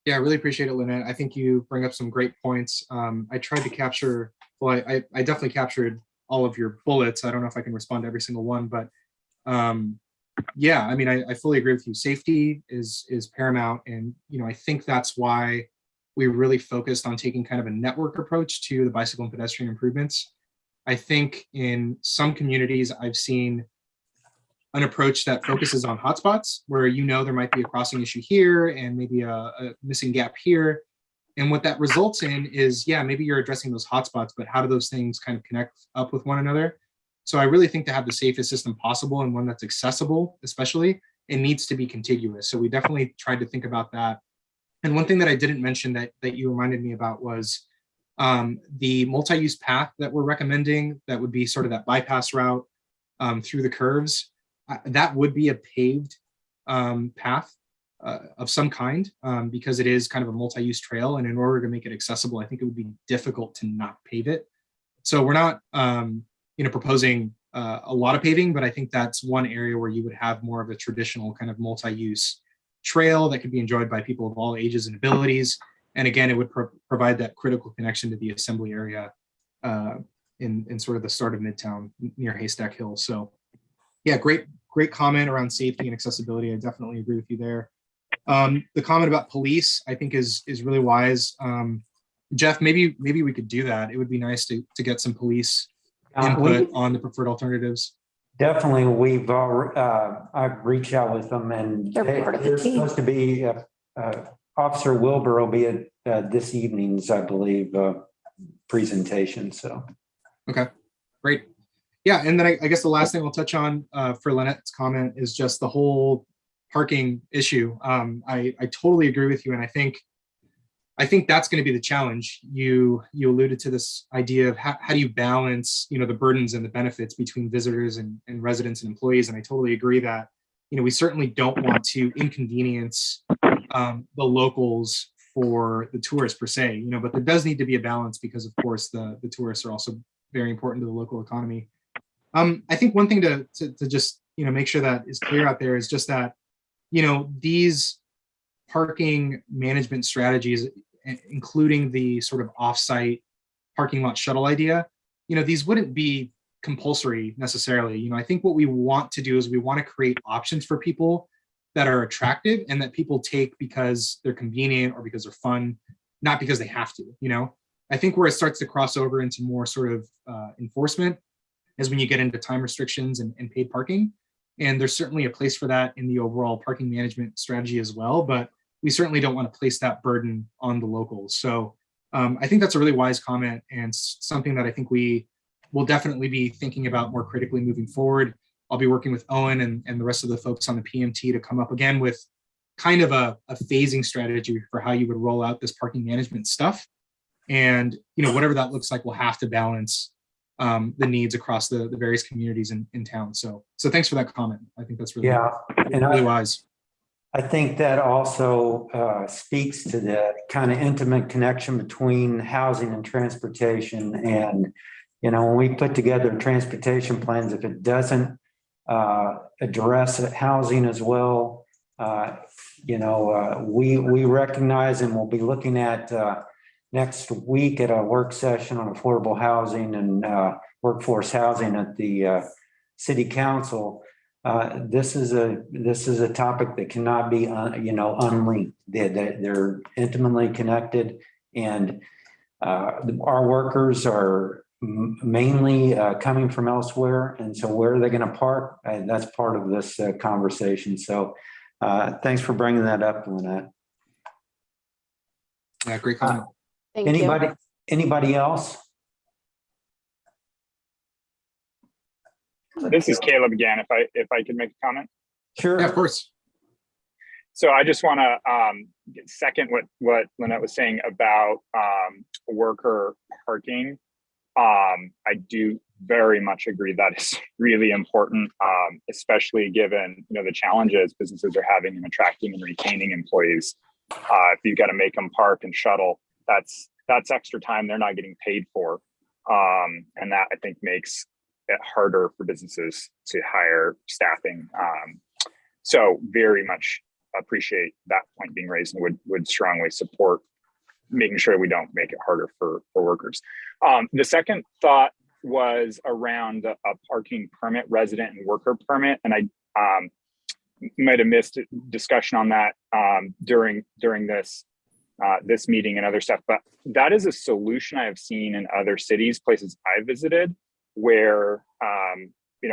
Yeah, I really appreciate it, Lynette. I think you bring up some great points. I tried to capture, well, I definitely captured all of your bullets. I don't know if I can respond to every single one, but yeah, I mean, I fully agree with you. Safety is paramount. And, I think that's why we really focused on taking kind of a network approach to the bicycle and pedestrian improvements. I think in some communities, I've seen an approach that focuses on hotspots where there might be a crossing issue here and maybe a missing gap here. And what that results in is, yeah, maybe you're addressing those hotspots, but how do those things kind of connect up with one another? So I really think to have the safest system possible and one that's accessible, especially, it needs to be contiguous. So we definitely tried to think about that. And one thing that I didn't mention that you reminded me about was the multi-use path that we're recommending, that would be sort of that bypass route through the curves. That would be a paved path of some kind because it is kind of a multi-use trail. And in order to make it accessible, I think it would be difficult to not pave it. So we're not proposing a lot of paving, but I think that's one area where you would have more of a traditional kind of multi-use trail that could be enjoyed by people of all ages and abilities. And again, it would provide that critical connection to the assembly area in sort of the start of Midtown near Haystack Hill. So yeah, great comment around safety and accessibility. I definitely agree with you there. The comment about police, I think is really wise. Jeff, maybe we could do that. It would be nice to get some police input on the preferred alternatives. Definitely, I've reached out with them, and they're supposed to be. Officer Wilbur will be at this evening's, I believe, presentation. So, okay, great. Yeah, and then I guess the last thing I'll touch on for Lynette's comment is just the whole parking issue. I totally agree with you, and I think that's going to be the challenge. You alluded to this idea of how do you balance, the burdens and the benefits between visitors and residents and employees. And I totally agree that, we certainly don't want to inconvenience the locals for the tourists per se, but there does need to be a balance because of course the tourists are also very important to the local economy. I think one thing to just, make sure that is clear out there is just that, these parking management strategies, including the sort of offsite parking lot shuttle idea, these wouldn't be compulsory necessarily. I think what we want to do is we want to create options for people that are attractive and that people take because they're convenient or because they're fun, not because they have to. I think where it starts to cross over into more sort of enforcement is when you get into time restrictions and paid parking. And there's certainly a place for that in the overall parking management strategy as well. But we certainly don't want to place that burden on the locals. So I think that's a really wise comment and something that I think we will definitely be thinking about more critically moving forward. I'll be working with Owen and the rest of the folks on the PMT to come up again with kind of a phasing strategy for how you would roll out this parking management stuff. And, whatever that looks like, we'll have to balance the needs across the various communities in town. So thanks for that comment. I think that's really, really wise. I think that also speaks to the kind of intimate connection between housing and transportation. And when we put together transportation plans, if it doesn't address housing as well, we recognize, and we'll be looking at next week at a work session on affordable housing and workforce housing at the city council. This is a topic that cannot be unlinked. They're intimately connected, and our workers are mainly coming from elsewhere, and so where are they going to park? That's part of this conversation. So thanks for bringing that up, Lynette. Yeah, great comment. Thank you. Anybody else? This is Caleb again, if I could make a comment. Sure. Yeah, of course. So I just want to second what Lynette was saying about worker parking. I do very much agree that is really important, especially given the challenges businesses are having in attracting and retaining employees. If you got to make them park and shuttle, that's extra time they're not getting paid for, and that I think makes it harder for businesses to hire staffing. So very much appreciate that point being raised, and would strongly support making sure we don't make it harder for workers. The second thought was around a parking permit, resident and worker permit, and I might have missed a discussion on that during this this meeting and other stuff, but that is a solution I have seen in other cities, places I visited, where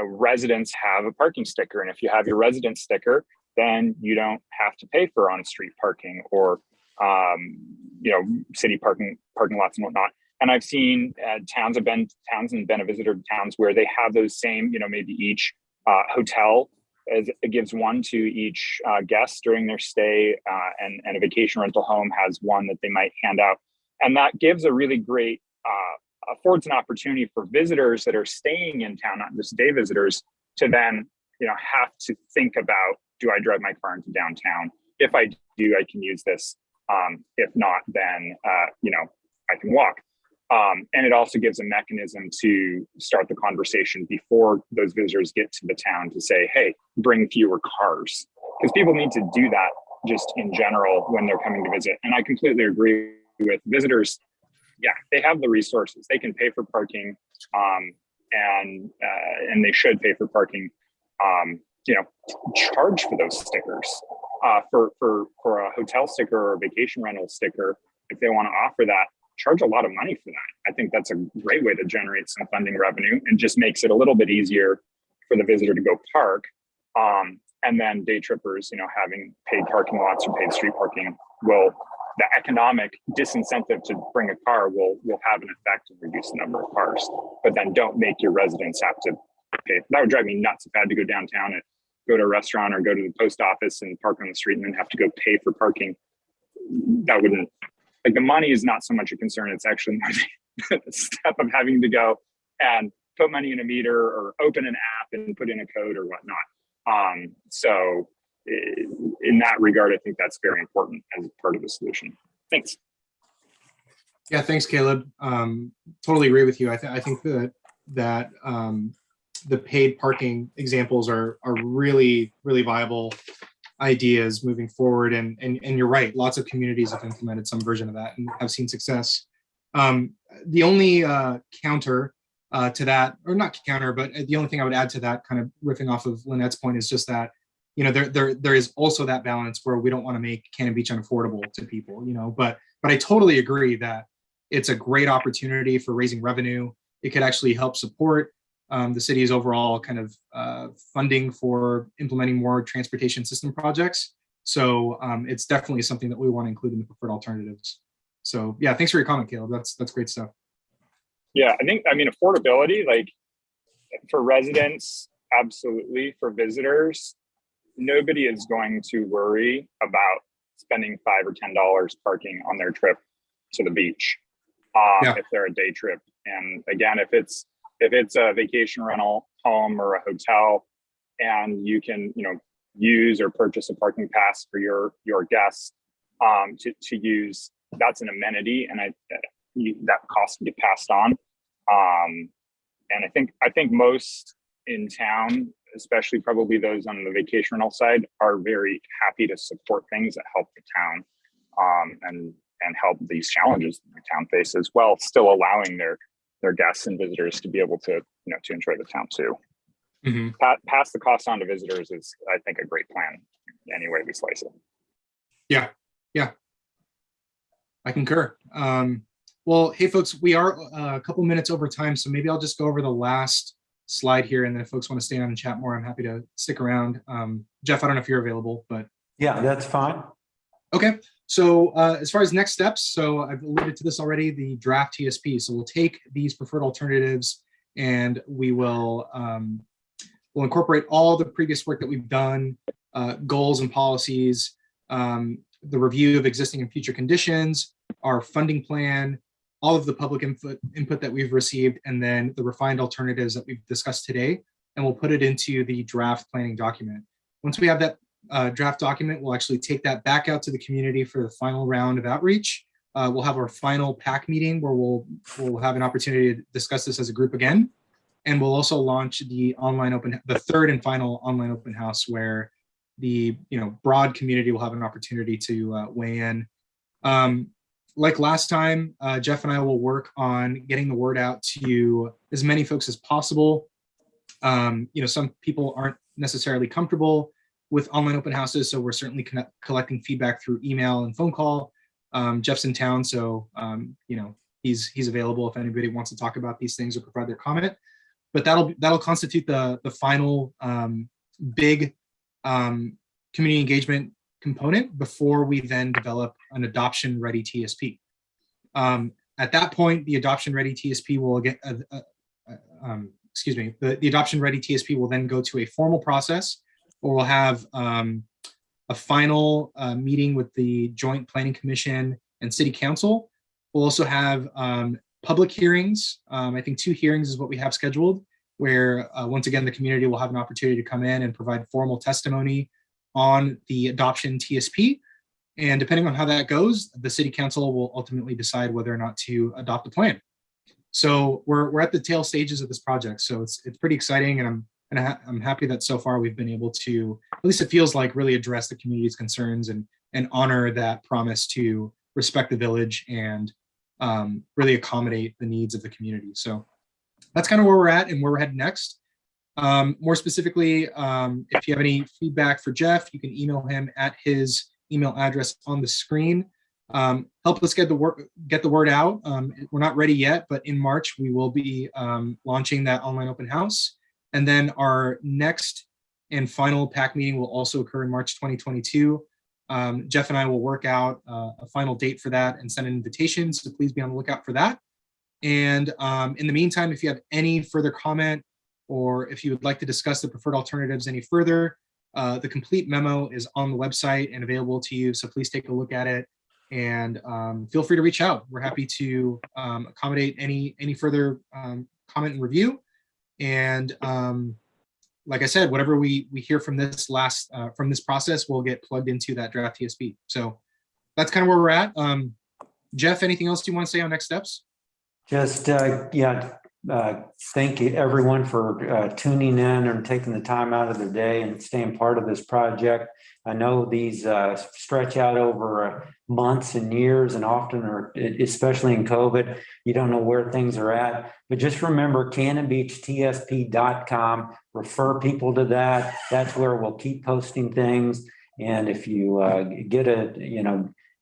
residents have a parking sticker, and if you have your resident sticker, then you don't have to pay for on-street parking or city parking lots and whatnot. And I've seen towns and been a visitor to towns where they have those same, maybe each hotel it gives one to each guest during their stay, and a vacation rental home has one that they might hand out. And that gives a really great, affords an opportunity for visitors that are staying in town, not just day visitors, to then, have to think about, do I drive my car into downtown? If I do, I can use this. If not, then, I can walk. And it also gives a mechanism to start the conversation before those visitors get to the town to say, hey, bring fewer cars. Because people need to do that just in general when they're coming to visit. And I completely agree with visitors. Yeah, they have the resources. They can pay for parking, and they should pay for parking. Charge for those stickers. For a hotel sticker or a vacation rental sticker, if they want to offer that, charge a lot of money for that. I think that's a great way to generate some funding revenue, and just makes it a little bit easier for the visitor to go park. And then day trippers, having paid parking lots or paid street parking the economic disincentive to bring a car will have an effect and reduce the number of cars. But then don't make your residents have to pay. That would drive me nuts if I had to go downtown and go to a restaurant or go to the post office and park on the street and then have to go pay for parking. That wouldn't, the money is not so much a concern. It's actually the step of having to go and put money in a meter or open an app and put in a code or whatnot. So in that regard, I think that's very important as part of the solution. Thanks. Yeah, thanks, Caleb. Totally agree with you. I think that the paid parking examples are really, really viable ideas moving forward. And you're right, lots of communities have implemented some version of that and have seen success. The only counter to that, or not counter, but the only thing I would add to that, kind of riffing off of Lynette's point, is just that, there is also that balance where we don't want to make Cannon Beach unaffordable to people, but I totally agree that it's a great opportunity for raising revenue. It could actually help support the city's overall kind of funding for implementing more transportation system projects. So it's definitely something that we want to include in the preferred alternatives. So yeah, thanks for your comment, Caleb. That's great stuff. Yeah, I mean, affordability, for residents, absolutely. For visitors, nobody is going to worry about spending $5 or $10 parking on their trip to the beach if they're a day trip. And again, if it's a vacation rental home or a hotel, and you can use or purchase a parking pass for your guests to use, that's an amenity, and that cost can get passed on. I think most in town, especially probably those on the vacation rental side, are very happy to support things that help the town and help these challenges the town faces, as well, still allowing their guests and visitors to be able to, to enjoy the town too. Mhm. Pass the cost on to visitors is, I think, a great plan any way we slice it. Yeah, I concur. Well, hey folks, we are a couple minutes over time, so maybe I'll just go over the last slide here, and then if folks want to stay on and chat more, I'm happy to stick around. Jeff, I don't know if you're available, but Yeah, that's fine. okay. So as far as next steps, so I've alluded to this already, the draft TSP. So we'll take these preferred alternatives and we will we'll incorporate all the previous work that we've done, goals and policies, the review of existing and future conditions, our funding plan, all of the public input that we've received, and then the refined alternatives that we've discussed today, and we'll put it into the draft planning document. Once we have that draft document, we'll actually take that back out to the community for the final round of outreach. We'll have our final PAC meeting where we'll have an opportunity to discuss this as a group again. And we'll also launch the third and final online open house where the broad community will have an opportunity to weigh in. Like last time, Jeff and I will work on getting the word out to as many folks as possible. Some people aren't necessarily comfortable with online open houses, so we're certainly collecting feedback through email and phone call. Jeff's in town, so he's available if anybody wants to talk about these things or provide their comment. But that'll constitute the final big community engagement component before we then develop an adoption ready TSP. At that point, the adoption ready TSP will get the adoption ready TSP will then go to a formal process where we'll have a final meeting with the Joint Planning Commission and City Council. We'll also have public hearings. I think 2 hearings is what we have scheduled, where once again, the community will have an opportunity to come in and provide formal testimony on the adoption TSP. And depending on how that goes, the City Council will ultimately decide whether or not to adopt a plan. So we're at the tail stages of this project. So it's pretty exciting, and I'm happy that so far we've been able to, at least it feels like, really address the community's concerns and honor that promise to respect the village and really accommodate the needs of the community. So that's kind of where we're at and where we're headed next. More specifically, if you have any feedback for Jeff, you can email him at his email address on the screen. Help us get the word out. We're not ready yet, but in March we will be launching that online open house. And then our next and final PAC meeting will also occur in March 2022. Jeff and I will work out a final date for that and send an invitation, so please be on the lookout for that. And in the meantime, if you have any further comment or if you would like to discuss the preferred alternatives any further, the complete memo is on the website and available to you, so please take a look at it and feel free to reach out. We're happy to accommodate any further comment and review. And like I said, whatever we hear from this process will get plugged into that draft TSP. So that's kind of where we're at. Jeff, anything else you want to say on next steps? Just, thank you everyone for tuning in and taking the time out of their day and staying part of this project. I know these stretch out over months and years, and often are, especially in COVID, you don't know where things are at. But just remember cannonbeachtsp.com, refer people to that. That's where we'll keep posting things. And if you get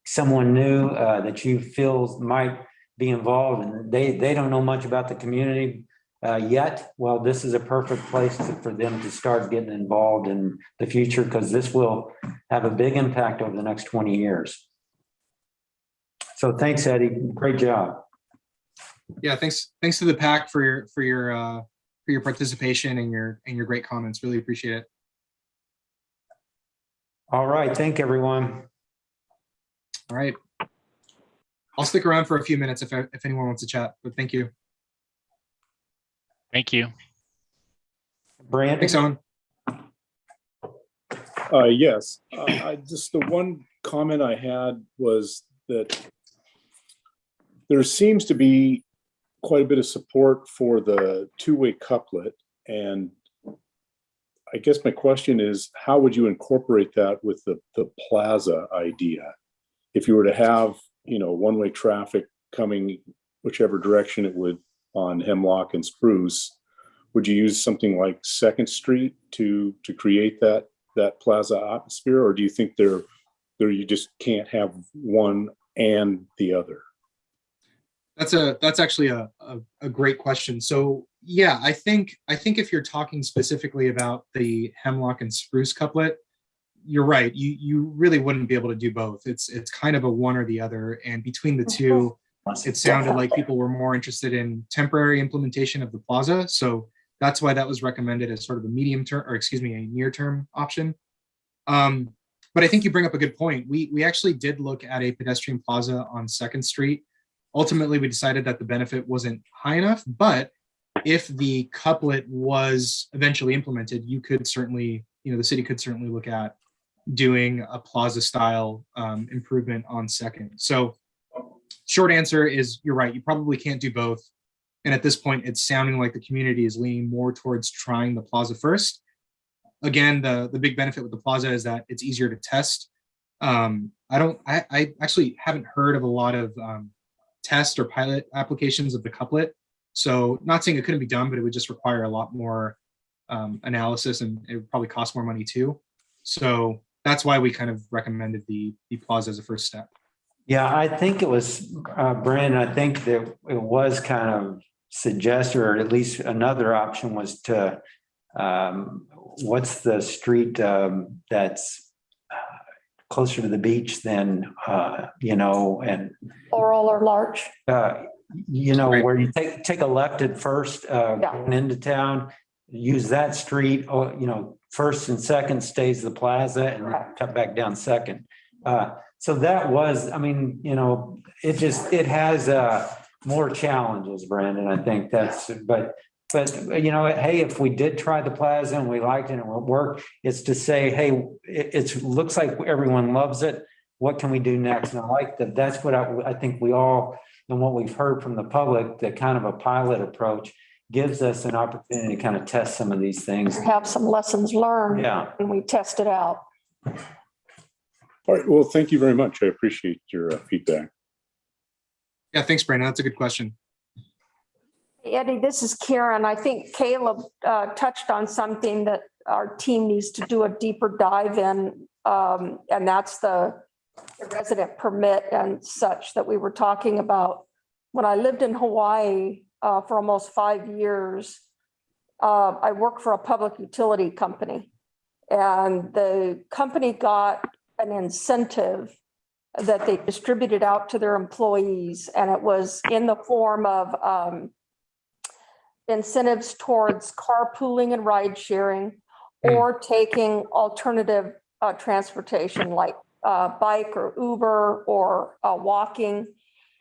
someone new that you feel might be involved and they don't know much about the community yet, well, this is a perfect place for them to start getting involved in the future, because this will have a big impact over the next 20 years. So thanks, Eddie. Great job. Yeah, thanks to the PAC for your participation and your great comments. Really appreciate it. All right, thank everyone. All right. I'll stick around for a few minutes if anyone wants to chat, but thank you. Thank you. Brandon? Thanks, Owen. Yes, just the one comment I had was that there seems to be quite a bit of support for the two-way couplet. And I guess my question is, how would you incorporate that with the plaza idea? If you were to have, one-way traffic coming whichever direction it would on Hemlock and Spruce, would you use something like Second Street to create that plaza atmosphere? Or do you think there you just can't have one and the other? That's actually a great question. So yeah, I think if you're talking specifically about the Hemlock and Spruce couplet, you're right. You really wouldn't be able to do both. It's kind of a one or the other. And between the two, it sounded like people were more interested in temporary implementation of the plaza. So that's why that was recommended as sort of a a near-term option. But I think you bring up a good point. We actually did look at a pedestrian plaza on 2nd Street. Ultimately, we decided that the benefit wasn't high enough, but if the couplet was eventually implemented, you could certainly, the city could certainly look at doing a plaza style improvement on 2nd. So short answer is you're right. You probably can't do both. And at this point, it's sounding like the community is leaning more towards trying the plaza first. Again, the big benefit with the plaza is that it's easier to test. I actually haven't heard of a lot of test or pilot applications of the couplet. So not saying it couldn't be done, but it would just require a lot more analysis, and it would probably cost more money too. So that's why we kind of recommended the plaza as a first step. Yeah, I think it was, Brandon, I think that it was kind of suggested, or at least another option was to, what's the street that's closer to the beach than, and Laurel or Larch. where you take a left at first, going into town, use that street, first and second stays the plaza, and cut back down 2nd. So that was, it has more challenges, Brandon. I think but hey, if we did try the plaza and we liked it and it would work, it's to say, hey, it looks like everyone loves it. What can we do next? And I like that. That's what I think we all, and what we've heard from the public, that kind of a pilot approach gives us an opportunity to kind of test some of these things. Have some lessons learned. Yeah. And we test it out. All right. Well, thank you very much. I appreciate your feedback. Yeah, thanks, Brandon. That's a good question. Eddie, this is Karen. I think Caleb touched on something that our team needs to do a deeper dive in, and that's the resident permit and such that we were talking about. When I lived in Hawaii for almost 5 years, I worked for a public utility company, and the company got an incentive that they distributed out to their employees, and it was in the form of incentives towards carpooling and ride sharing, or taking alternative transportation like bike or Uber or walking.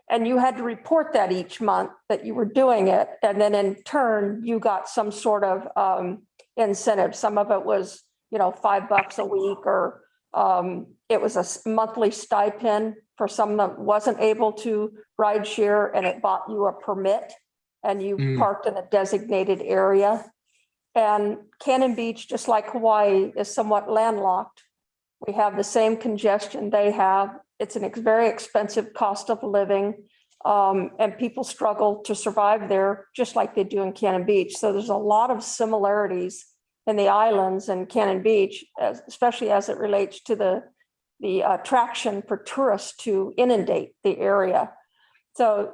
And you had to report that each month that you were doing it. And then in turn, you got some sort of incentive. Some of it was, $5 a week, or it was a monthly stipend for someone that wasn't able to ride share, and it bought you a permit and you parked in a designated area. And Cannon Beach, just like Hawaii, is somewhat landlocked. We have the same congestion they have. It's a very expensive cost of living, and people struggle to survive there just like they do in Cannon Beach. So there's a lot of similarities in the islands and Cannon Beach, especially as it relates to the attraction for tourists to inundate the area. So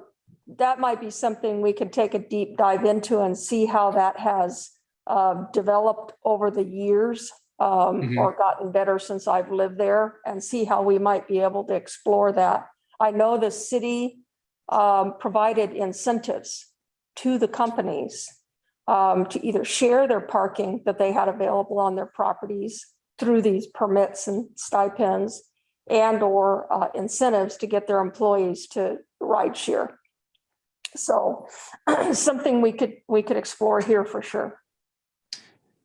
that might be something we could take a deep dive into and see how that has developed over the years, or gotten better since I've lived there, and see how we might be able to explore that. I know the city provided incentives to the companies to either share their parking that they had available on their properties through these permits and stipends, and or incentives to get their employees to ride share. So something we could explore here for sure.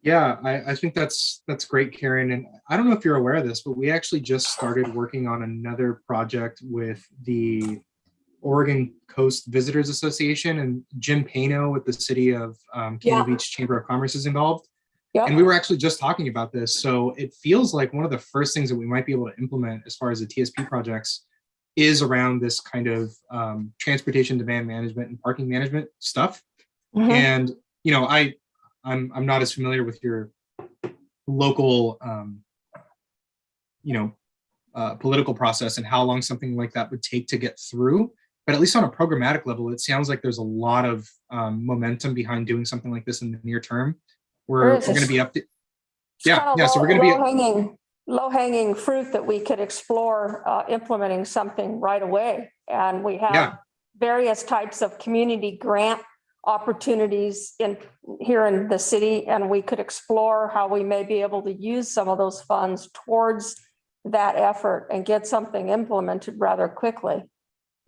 Yeah, I think that's great, Karen. And I don't know if you're aware of this, but we actually just started working on another project with the Oregon Coast Visitors Association, and Jim Pano with the city of Cannon Beach Chamber of Commerce is involved. Yeah. And we were actually just talking about this. So it feels like one of the first things that we might be able to implement as far as the TSP projects is around this kind of transportation demand management and parking management stuff. Mhm. And, you know, I'm not as familiar with your local, political process and how long something like that would take to get through. But at least on a programmatic level, it sounds like there's a lot of momentum behind doing something like this in the near term. We're going to be up to, so we're going to be low-hanging fruit that we could explore implementing something right away. And we have various types of community grant opportunities here in the city, and we could explore how we may be able to use some of those funds towards that effort and get something implemented rather quickly.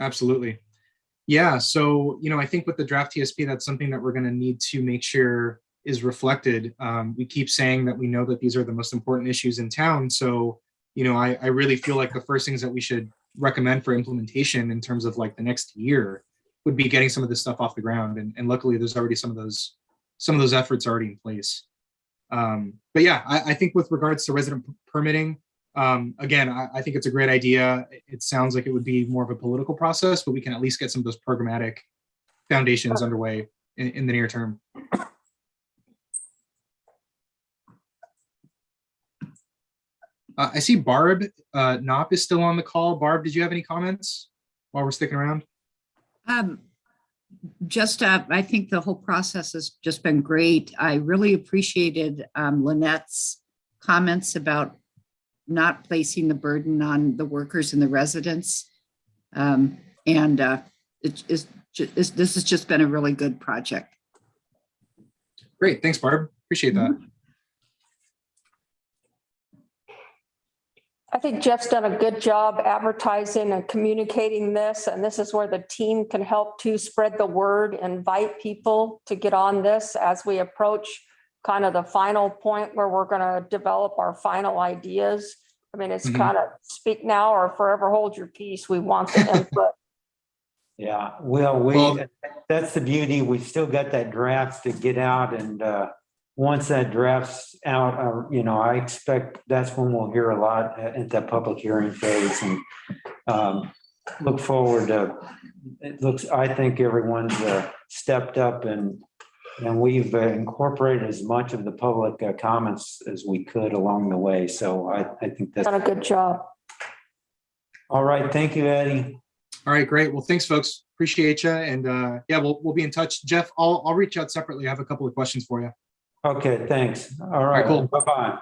Absolutely. Yeah. So, you know, I think with the draft TSP, that's something that we're going to need to make sure is reflected. We keep saying that we know that these are the most important issues in town. So, you know, I really feel like the first things that we should recommend for implementation in terms of like the next year would be getting some of this stuff off the ground. And luckily there's already some of those efforts already in place. But yeah, I think with regards to resident permitting, again, I think it's a great idea. It sounds like it would be more of a political process, but we can at least get some of those programmatic foundations underway in the near term. I see Barb Knopp is still on the call. Barb, did you have any comments while we're sticking around? I think the whole process has just been great. I really appreciated Lynette's comments about not placing the burden on the workers and the residents. This has just been a really good project. Great, thanks, Barb. Appreciate that. I think Jeff's done a good job advertising and communicating this, and this is where the team can help to spread the word, invite people to get on this as we approach kind of the final point where we're going to develop our final ideas. I mean, it's kind of speak now or forever hold your peace. We want the input. Yeah, well, that's the beauty. We've still got that draft to get out, and once that draft's out, I expect that's when we'll hear a lot at that public hearing phase, and look forward to. I think everyone's stepped up, and we've incorporated as much of the public comments as we could along the way. So I think that's done a good job. All right, thank you, Eddie. All right, great. Well, thanks, folks. Appreciate you, and we'll be in touch. Jeff, I'll reach out separately. I have a couple of questions for you. Okay, thanks. All right, cool. Bye-bye.